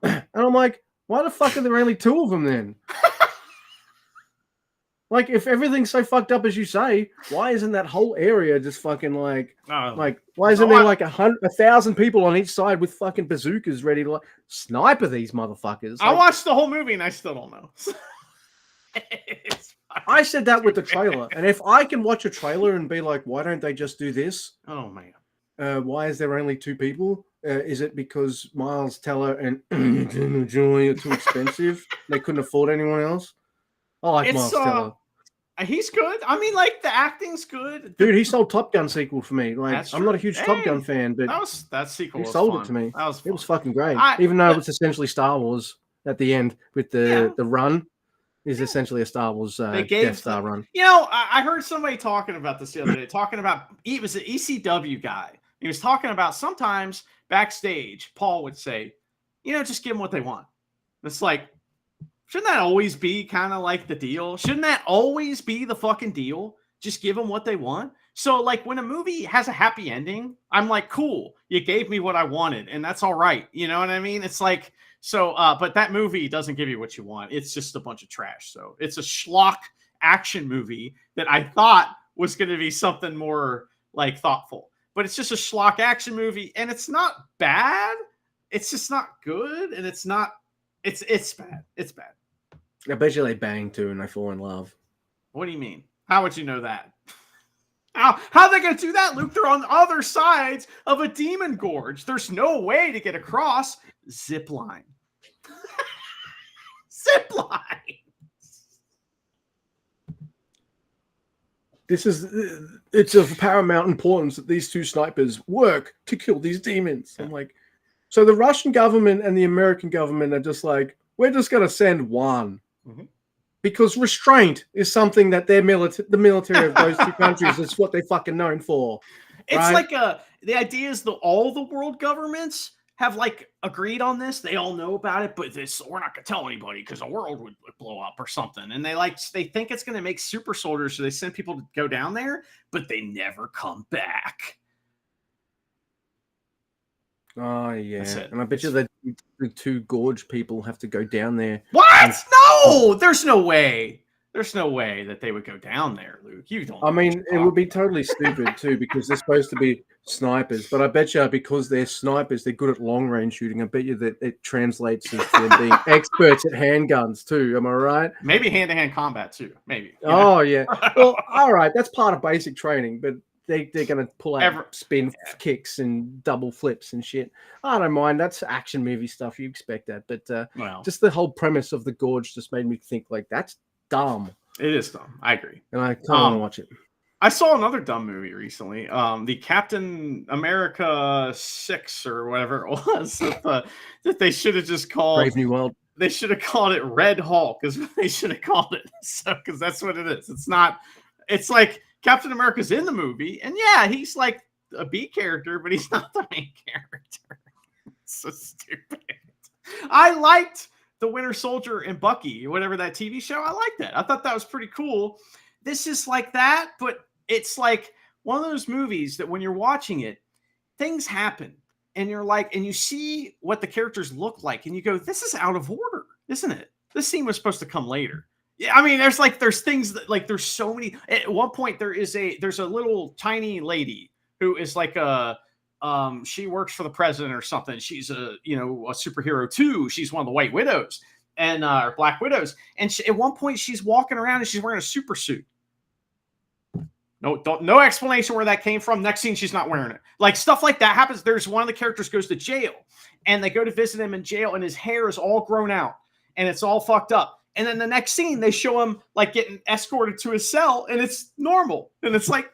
why the fuck are there only two of them then? Like, if everything's so fucked up as you say, why isn't that whole area just fucking like why isn't there like 1,000 people on each side with fucking bazookas ready to like sniper these motherfuckers? I watched the whole movie and I still don't know. I said that with the trailer, and if I can watch a trailer and be like, why don't they just do this? Oh man, why is there only two people? Is it because Miles Teller and Julie are too expensive? They couldn't afford anyone else? I like Miles Teller. He's good. I mean, like, the acting's good. Dude, he sold Top Gun sequel for me. Like, I'm not a huge Top Gun fan, but that sequel he was sold fun. it to me. That was fun. It was fucking great. Even though it's essentially Star Wars at the end with the run is essentially a Star Wars Death Star run. You know, I heard somebody talking about this the other day, talking about, it was an ECW guy. He was talking about sometimes backstage, Paul would say, you know, just give them what they want. It's like, shouldn't that always be kind of like the deal? Shouldn't that always be the fucking deal? Just give them what they want. So like when a movie has a happy ending, I'm like, cool, you gave me what I wanted and that's all right. You know what I mean? It's like, so, but that movie doesn't give you what you want. It's just a bunch of trash. So it's a schlock action movie that I thought was going to be something more like thoughtful, but it's just a schlock action movie and it's not bad. It's just not good. And it's not, it's bad. It's bad. I bet you they bang too and they fall in love. What do you mean? How would you know that? How are they going to do that, Luke? They're on other sides of a demon gorge. There's no way to get across. Zip line. Zip line. It's of paramount importance that these two snipers work to kill these demons. I'm like, so the Russian government and the American government are just like, we're just going to send one. Mm-hmm. Because restraint is something that the military of those two countries is what they're fucking known for. It's right? Like the idea is that all the world governments have like agreed on this. They all know about it, but we're not gonna tell anybody because the world would blow up or something. And they think it's gonna make super soldiers, so they send people to go down there, but they never come back. Oh yeah, and I bet you that the two gorge people have to go down there. What? No, there's no way. There's no way that they would go down there, Luke. You don't. I mean, it would be totally stupid too because they're supposed to be snipers. But I bet you because they're snipers, they're good at long range shooting. I bet you that it translates into them being experts at handguns too. Am I right? Maybe hand to hand combat too. Maybe. Oh yeah. Well, all right. That's part of basic training, but. They're going to pull out spin kicks and double flips and shit. I don't mind. That's action movie stuff. You expect that. But just the whole premise of The Gorge just made me think, like, that's dumb. It is dumb. I agree. And I can't want to watch it. I saw another dumb movie recently. The Captain America 6 or whatever it was that they should have just called Brave New World. They should have called it Red Hulk is what they should have called it. So, because that's what it is. It's not, it's like Captain America's in the movie, and yeah, he's like a B character, but he's not the main character. It's so stupid. I liked the Winter Soldier and Bucky, whatever that TV show. I liked that. I thought that was pretty cool. This is like that, but it's like one of those movies that when you're watching it, things happen, and you're like, and you see what the characters look like, and you go, "This is out of order, isn't it? This scene was supposed to come later." Yeah, I mean, there's things that like there's so many. At one point, there's a little tiny lady who is like she works for the president or something. She's a superhero too. She's one of the White Widows and or Black Widows. And at one point, she's walking around and she's wearing a super suit. No explanation where that came from. Next scene, she's not wearing it. Like stuff like that happens. There's one of the characters goes to jail, and they go to visit him in jail, and his hair is all grown out and it's all fucked up. And then the next scene, they show him like getting escorted to his cell, and it's normal. And it's like,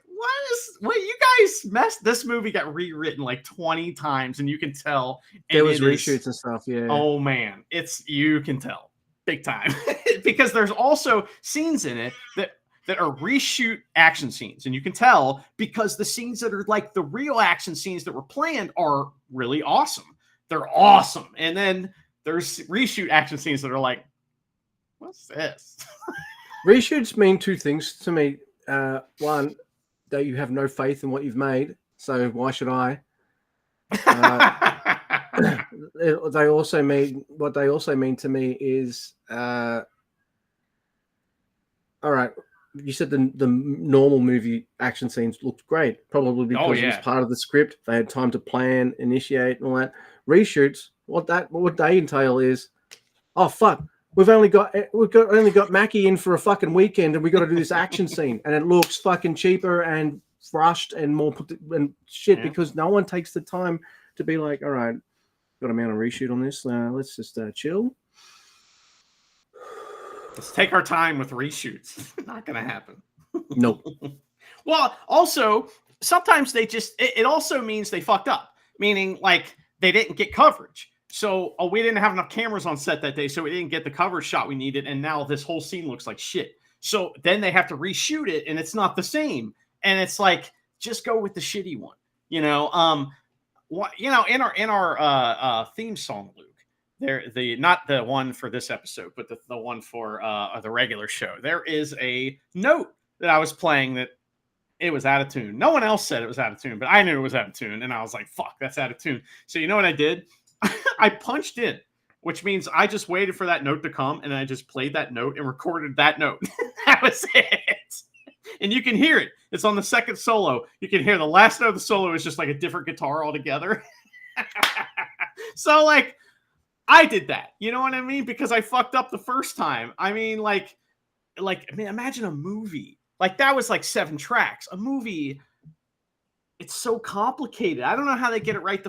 what you guys messed? This movie got rewritten like 20 times, and you can tell. There was reshoots and stuff, yeah. Oh man, you can tell big time because there's also scenes in it that are reshoot action scenes, and you can tell because the scenes that are like the real action scenes that were planned are really awesome. They're awesome, and then there's reshoot action scenes that are like, what's this? Reshoots mean two things to me. One, that you have no faith in what you've made, so why should I? They also mean to me is, all right, you said the normal movie action scenes looked great, probably because it was part of the script. They had time to plan, initiate, and all that. Reshoots, what they entail is, oh fuck. We've only got Mackie in for a fucking weekend, and we got to do this action scene, and it looks fucking cheaper and rushed and more and shit because no one takes the time to be like, all right, got a man on reshoot on this. Let's just chill. Let's take our time with reshoots. Not gonna happen. Nope. Well, also sometimes it also means they fucked up, meaning like they didn't get coverage. So we didn't have enough cameras on set that day, so we didn't get the cover shot we needed, and now this whole scene looks like shit. So then they have to reshoot it, and it's not the same. And it's like, just go with the shitty one, in our theme song, Luke. Not the one for this episode, but the one for the regular show. There is a note that I was playing that it was out of tune. No one else said it was out of tune, but I knew it was out of tune, and I was like, "Fuck, that's out of tune." So you know what I did? I punched in, which means I just waited for that note to come, and I just played that note and recorded that note. That was it. And you can hear it. It's on the second solo. You can hear the last note of the solo is just like a different guitar altogether. So, like, I did that. You know what I mean? Because I fucked up the first time. I mean, imagine a movie. Like, that was like 7 tracks. A movie... It's so complicated. I don't know how they get it right.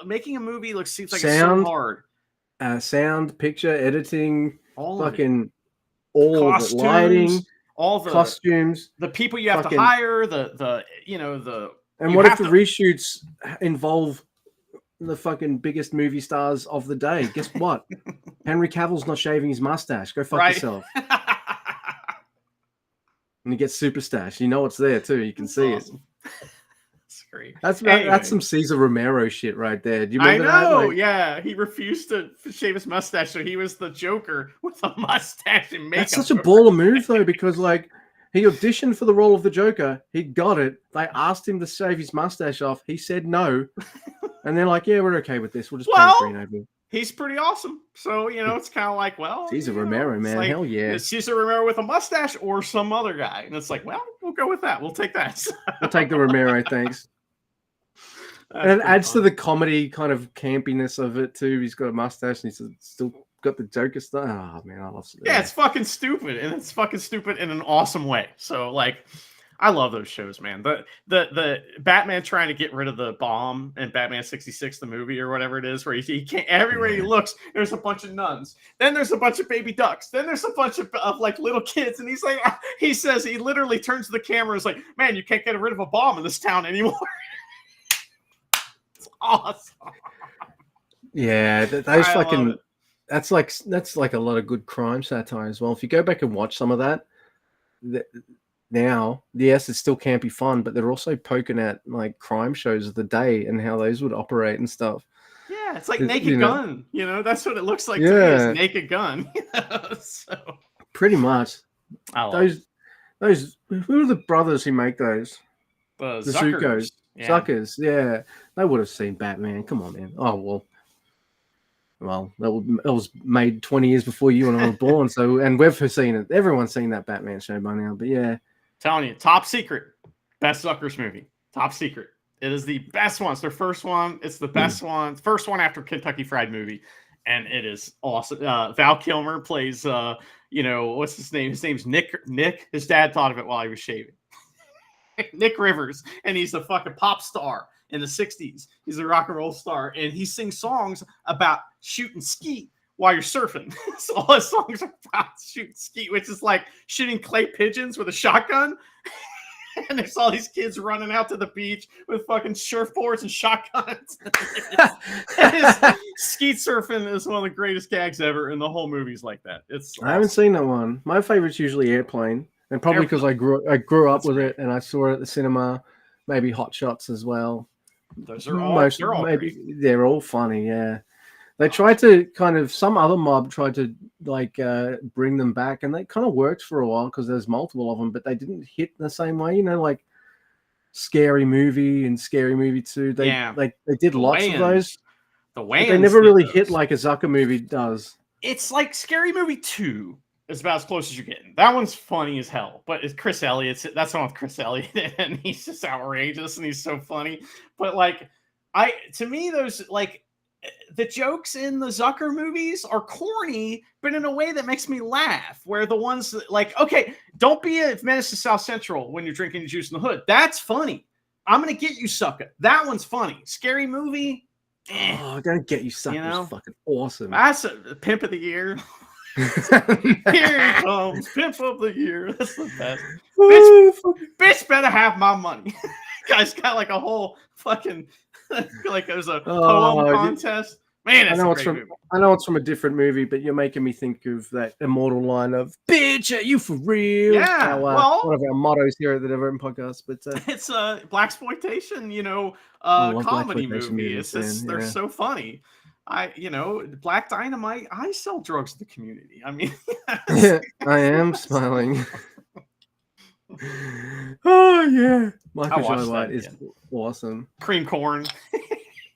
Making a movie seems like it's so hard. Sound, picture, editing, all costumes, the lighting, all the costumes, the people you have to hire, the. And what if the reshoots involve the fucking biggest movie stars of the day? Guess what? Henry Cavill's not shaving his mustache. Go fuck yourself. And you get super stash. You know it's there too. You can see it. That's some Cesar Romero shit right there. Do you remember that? I know, yeah. He refused to shave his mustache, so he was the Joker with a mustache and makeup. That's such a baller move, though, because he auditioned for the role of the Joker. He got it. They asked him to shave his mustache off. He said no, and they're like, "Yeah, we're okay with this. We'll just paint green over it." He's pretty awesome. So, it's kind of like, well... Cesar Romero, man. Like, hell yeah. Cesar Romero with a mustache or some other guy. And it's like, well, we'll go with that. We'll take that. We'll take the Romero, thanks. And it adds to the comedy kind of campiness of it, too. He's got a mustache and he's still got the Joker stuff. Oh, man, I love it. Yeah, it's fucking stupid. And it's fucking stupid in an awesome way. So, like... I love those shows, man. The Batman trying to get rid of the bomb in Batman 66, the movie or whatever it is, where he can't, everywhere he looks, there's a bunch of nuns. Then there's a bunch of baby ducks. Then there's a bunch of like little kids. And he's like, he says, he literally turns to the camera and is like, man, you can't get rid of a bomb in this town anymore. It's awesome. Yeah, that's like a lot of good crime satire as well. If you go back and watch some of that, now, yes, it still can't be fun, but they're also poking at like crime shows of the day and how those would operate and stuff. Yeah, it's like You Naked know, Gun. You know, that's what it looks like to me. Is yeah, Naked Gun. So pretty much. I love Those who are the brothers who make those? the The Zuckers. Zuckos. Yeah. Suckers, yeah. They would have seen Batman. Come on, man. Oh well, that was made 20 years before you and I were born. So, and we've seen it. Everyone's seen that Batman show by now. But yeah, Telling you, top secret, best Zuckers movie. Top secret. It is the best one. It's their first one. It's the best one. First one after Kentucky Fried Movie, and it is awesome. Val Kilmer plays, what's his name? His name's Nick. Nick. His dad thought of it while he was shaving. Nick Rivers, and he's a fucking pop star in the 60s. He's a rock and roll star, and he sings songs about shooting skeet while you're surfing. So all his songs are about shooting skeet, which is like shooting clay pigeons with a shotgun. And there's all these kids running out to the beach with fucking surfboards and shotguns. And skeet surfing is one of the greatest gags ever, and the whole movie's like that. It's I haven't seen that one. My favorite's usually Airplane, and probably because I grew up with it and I saw it at the cinema. Maybe Hot Shots as well. Those are all maybe great. they're all funny. Yeah, they tried to kind of some other mob tried to like bring them back, and they kind of worked for a while because there's multiple of them, but they didn't hit the same way. You know, like Scary Movie and Scary Movie 2. They did lots of those. The Wayans, they never really hit like a Zucker movie does. It's like Scary Movie 2 is about as close as you're getting. That one's funny as hell, but it's Chris Elliott. That's the one with Chris Elliott, and he's just outrageous and he's so funny. But like, to me, those like the jokes in the Zucker movies are corny, but in a way that makes me laugh. Where the ones that, like, okay, don't be a menace to South Central when you're drinking juice in the hood. That's funny. I'm gonna get you, sucker. That one's funny. Scary Movie. Oh, Gonna Get You, Sucker is fucking awesome. That's a Pimp of the Year. Here he comes, Pimp of the Year. That's the best. Bitch better have my money. Guy's got like a whole fucking like there's a poem contest. Man, I know it's from a different movie, but you're making me think of that immortal line of "Bitch, are you for real?" Yeah, one of our mottos here at the Never Open Podcast. But it's a blaxploitation, comedy movie. They're so funny. Black Dynamite. I sell drugs to the community. I mean, yeah, I am smiling. Oh yeah, Michael Jai White is awesome. Cream Corn.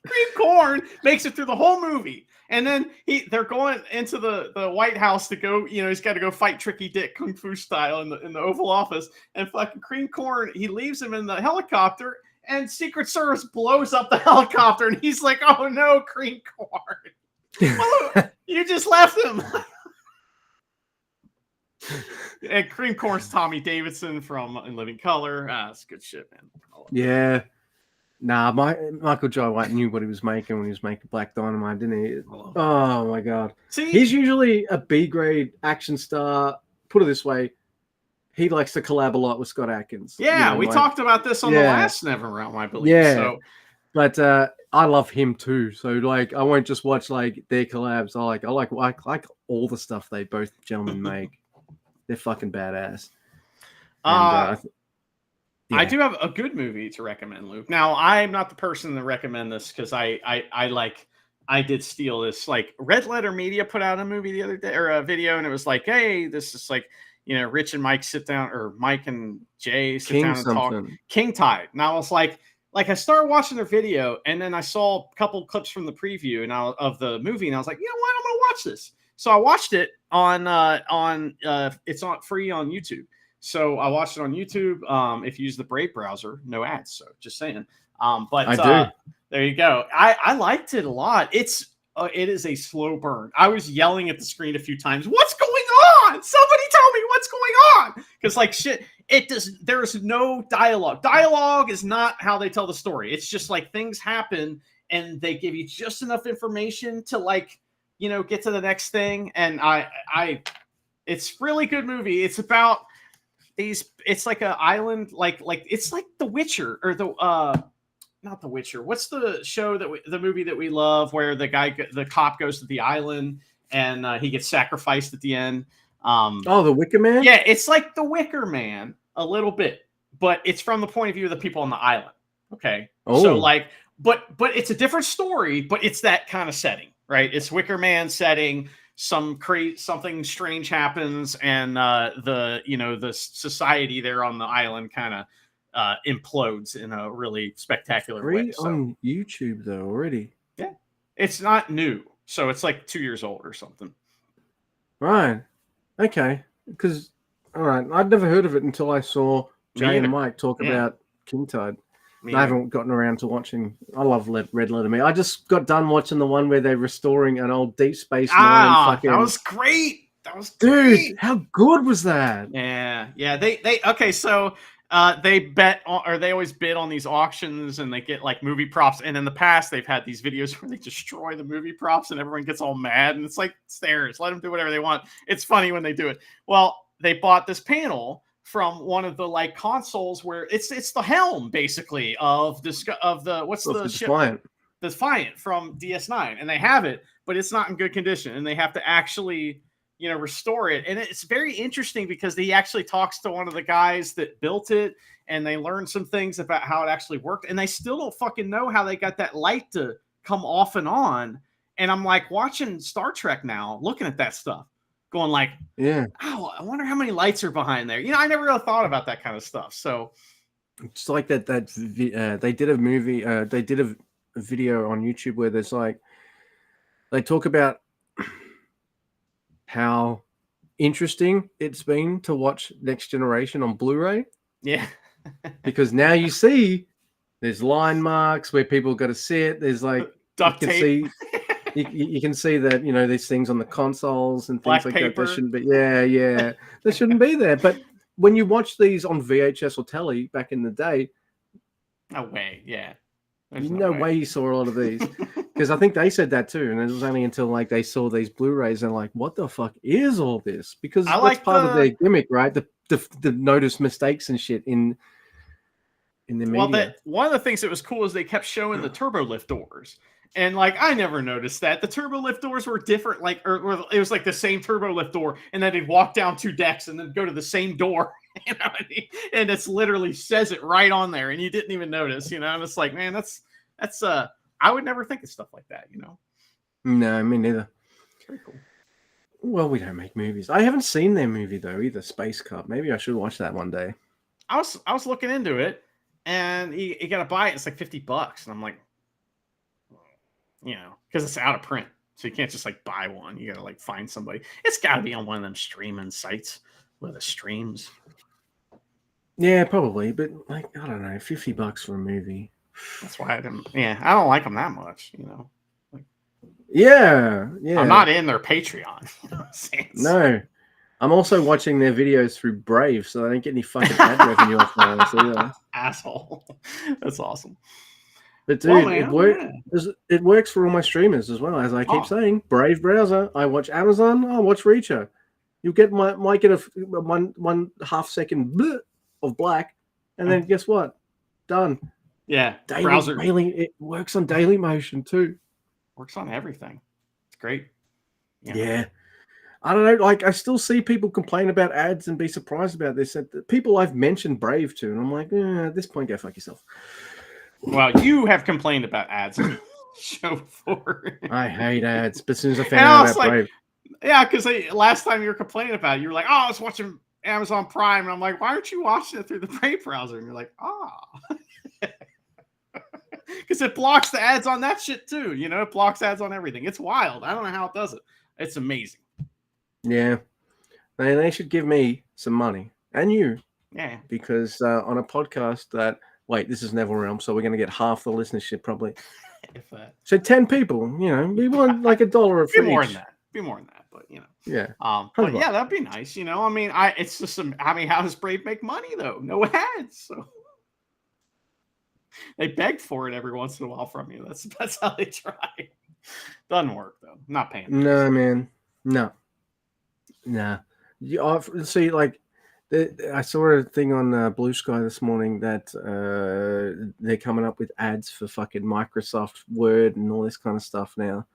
Cream Corn makes it through the whole movie, and then they're going into the White House to go. He's got to go fight Tricky Dick kung fu style in the Oval Office, and fucking Cream Corn, he leaves him in the helicopter, and Secret Service blows up the helicopter, and he's like, "Oh no, Cream Corn, well, you just left him." And Cream Corn's Tommy Davidson from In Living Color. That's good shit, man. Yeah. Nah, Michael Jai White knew what he was making when he was making Black Dynamite, didn't he? Oh my god. See, he's usually a B-grade action star. Put it this way, he likes to collab a lot with Scott Adkins. Yeah, we talked about this on the last Never Realm, I believe. Yeah. So. But I love him too. So like I won't just watch like their collabs. I like all the stuff they both gentlemen make. They're fucking badass. And, I do have a good movie to recommend, Luke. Now, I'm not the person to recommend this because I did steal this. Like Red Letter Media put out a movie the other day or a video, and it was like, hey, this is like, Rich and Mike sit down, or Mike and Jay sit down and talk. King Tide. And I was like I started watching their video, and then I saw a couple clips from the preview of the movie, and I was like, you know what, I'm gonna watch this. So I watched it on it's not free on YouTube. So I watched it on YouTube. If you use the Brave browser, no ads. So just saying. But I do. There you go. I liked it a lot. It is a slow burn. I was yelling at the screen a few times. What's going on? Somebody tell me what's going on. Because like shit, there's no dialogue. Dialogue is not how they tell the story. It's just like things happen and they give you just enough information to like, get to the next thing. And it's really good movie. It's about it's like an island, like it's like The Witcher or not The Witcher. What's the show the movie that we love where the cop goes to the island and he gets sacrificed at the end? The Wicker Man? Yeah, it's like The Wicker Man. a little bit, but it's from the point of view of the people on the island. Okay, Oh. so like, but it's a different story, but it's that kind of setting, right? It's Wicker Man setting. Something strange happens, and the society there on the island kind of implodes in a really spectacular way. So on YouTube though already. yeah, it's not new, so it's like 2 years old or something. Right. Okay. Because all right, I'd never heard of it until I saw Jay and Mike talk about King Tide. I haven't gotten around to watching. I love Red Letter Media. I just got done watching the one where they're restoring an old Deep Space Nine. That was great. That was great. Dude, how good was that? Yeah. They okay. So they bet on, or they always bid on these auctions, and they get like movie props. And in the past, they've had these videos where they destroy the movie props, and everyone gets all mad. And it's like, it's theirs. Let them do whatever they want. It's funny when they do it. Well, they bought this panel from one of the like consoles where it's the helm basically of the ship, Defiant from DS9, and they have it, but it's not in good condition, and they have to actually restore it. And it's very interesting because he actually talks to one of the guys that built it, and they learn some things about how it actually worked, and they still don't fucking know how they got that light to come off and on. And I'm like watching Star Trek now, looking at that stuff, going like, yeah, oh, I wonder how many lights are behind there. I never really thought about that kind of stuff. So it's like that they did a movie, they did a video on YouTube where there's like, they talk about how interesting it's been to watch Next Generation on Blu-ray. Yeah. Because now you see there's line marks where people got to sit. There's like duct tape. You can see that, these things on the consoles and things Black like paper. that. They shouldn't be. Yeah. They shouldn't be there. But when you watch these on VHS or telly back in the day, no way. Yeah. There's no way you saw a lot of these. Because I think they said that too. And it was only until like they saw these Blu-rays and like, what the fuck is all this? Because that's part of their gimmick, right? The notice mistakes and shit in the media. Well, one of the things that was cool is they kept showing the turbo lift doors. And like, I never noticed that the turbo lift doors were different. Like, or it was like the same turbo lift door, and then they'd walk down 2 decks and then go to the same door. And it's literally says it right on there, and you didn't even notice. And it's like, man, that's I would never think of stuff like that. No, me neither. Very cool. Well, we don't make movies. I haven't seen their movie though either. Space Cup. Maybe I should watch that one day. I was looking into it, and you got to buy it. It's like $50, and I'm like, because it's out of print, so you can't just like buy one. You got to like find somebody. It's got to be on one of them streaming sites where the streams. Yeah, probably, but like, I don't know, $50 for a movie. That's why I don't like them that much. Like, yeah. I'm not in their Patreon. No. I'm also watching their videos through Brave, so I don't get any fucking ad revenue off my either. Asshole. That's awesome. But dude, it works for all my streamers as well. As I keep saying, Brave browser. I watch Amazon. I watch Reacher. You might get a 1.5 second bleh of black, and then guess what? Done. Yeah, daily. It works on Daily Motion too. Works on everything. It's great. Yeah. I don't know. Like, I still see people complain about ads and be surprised about this. People I've mentioned Brave to, and I'm like, at this point, go fuck yourself. Well, you have complained about ads on the show before. I hate ads, but as soon as I found out about Brave. Yeah, because last time you were complaining about it, you were like, I was watching Amazon Prime, and I'm like, why aren't you watching it through the Brave browser? And you're like, because it blocks the ads on that shit too. It blocks ads on everything. It's wild. I don't know how it does it. It's amazing. Yeah. They should give me some money. And you. Yeah. Because on a podcast that, this is Neville Realm, so we're going to get half the listenership probably. So 10 people, we want like $1 a Be more than that. Be more than that, but Yeah. But yeah, that'd be nice. I mean, it's just how does Brave make money though? No ads. So they beg for it every once in a while from you. That's how they try. Doesn't work though. I'm not paying. No, man. No. Nah. See, like, I saw a thing on Blue Sky this morning that they're coming up with ads for fucking Microsoft Word and all this kind of stuff now.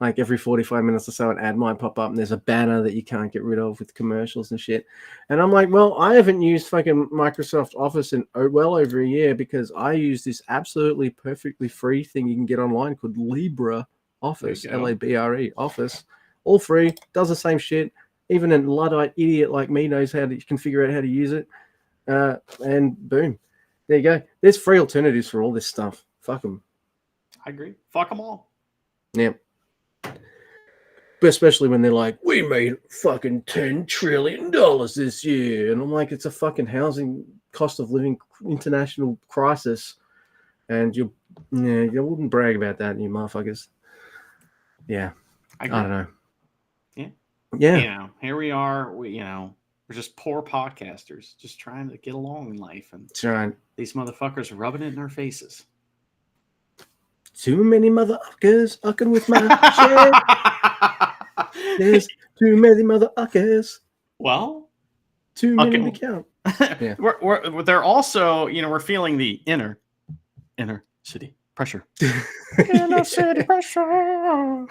like every 45 minutes or so, an ad might pop up and there's a banner that you can't get rid of with commercials and shit. And I'm like, well, I haven't used fucking Microsoft Office in well over a year because I use this absolutely perfectly free thing you can get online called Libre Office, Labre Office, all free, does the same shit. Even a Luddite idiot like me can figure out how to use it. And boom, there you go. There's free alternatives for all this stuff. Fuck them. I agree. Fuck them all. Yeah. But especially when they're like, we made fucking $10 trillion this year. And I'm like, it's a fucking housing cost of living international crisis. And you wouldn't brag about that, you motherfuckers. Yeah. I don't know. Yeah. Yeah. You know, here we are. We're just poor podcasters just trying to get along in life. And these motherfuckers are rubbing it in our faces. Too many motherfuckers fucking with my shit. There's too many motherfuckers. Well, too many to count. Yeah. They're also, we're feeling the inner city pressure. Inner city pressure. I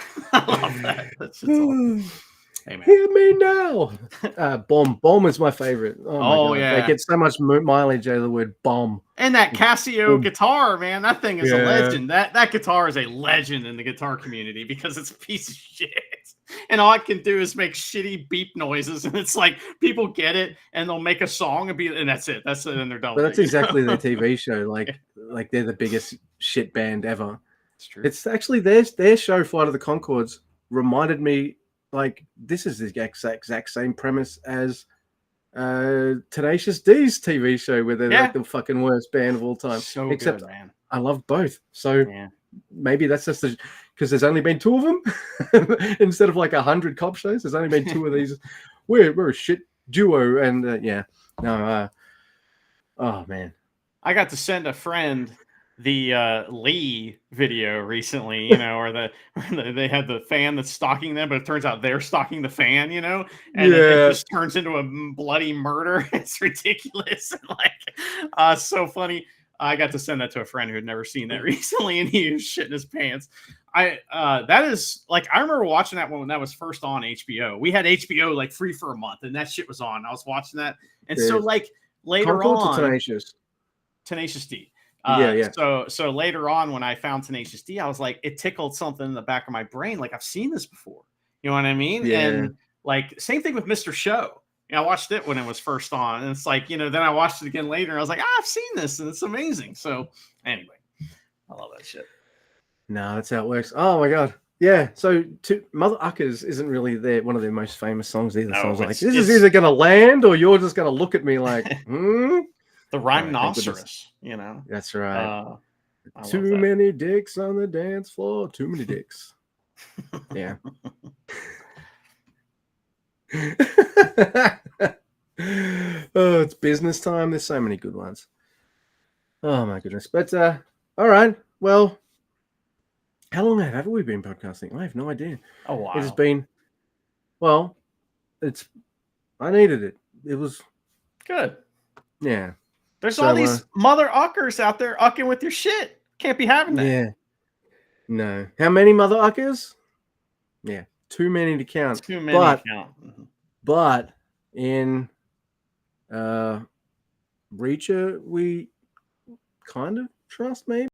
love that. That's just awesome. Hey, man. Hear me now. Bomb is my favorite. Oh my God. Yeah. They get so much mileage out of the word bomb. And that Casio guitar, man, that thing is a legend. That guitar is a legend in the guitar community because it's a piece of shit. And all it can do is make shitty beep noises. And it's like people get it and they'll make a song and that's it. That's it. And they're done. But that's exactly their TV show. Like they're the biggest shit band ever. It's true. It's actually their show, Flight of the Conchords, reminded me. Like, this is the exact same premise as Tenacious D's TV show where they're like the fucking worst band of all time. So except good, man. I love both. So maybe that's just because there's only been 2 of them instead of like 100 cop shows. There's only been 2 of these. We're a shit duo. And oh man. I got to send a friend the Lee video recently, where they had the fan that's stalking them, but it turns out they're stalking the fan, and it just turns into a bloody murder. It's ridiculous. So funny. I got to send that to a friend who had never seen that recently, and he was shitting his pants. That is I remember watching that when that was first on HBO. We had HBO like free for a month, and that shit was on. I was watching that, and so later on, Tenacious D. So later on, when I found Tenacious D, I was like, it tickled something in the back of my brain. Like, I've seen this before. You know what I mean? Yeah. And same thing with Mr. Show. I watched it when it was first on, and it's like, then I watched it again later, and I was like, I've seen this, and it's amazing. So anyway, I love that shit. No, that's how it works. Oh my God. Yeah. So Mother Uckers isn't really one of their most famous songs either. So I was like, this is either going to land or you're just going to look at me like, The rhinoceros, That's right. Too many dicks on the dance floor. Too many dicks. Yeah. Oh, it's business time. There's so many good ones. Oh my goodness. But all right. Well, how long have we been podcasting? I have no idea. Oh wow. It has been. Well, I needed it. It was good. Yeah. There's all these mother uckers out there ucking with your shit. Can't be having that. Yeah. No. How many mother uckers? Yeah. Too many to count. Too many to count. Mm-hmm. But in Reacher, we kind of trust maybe.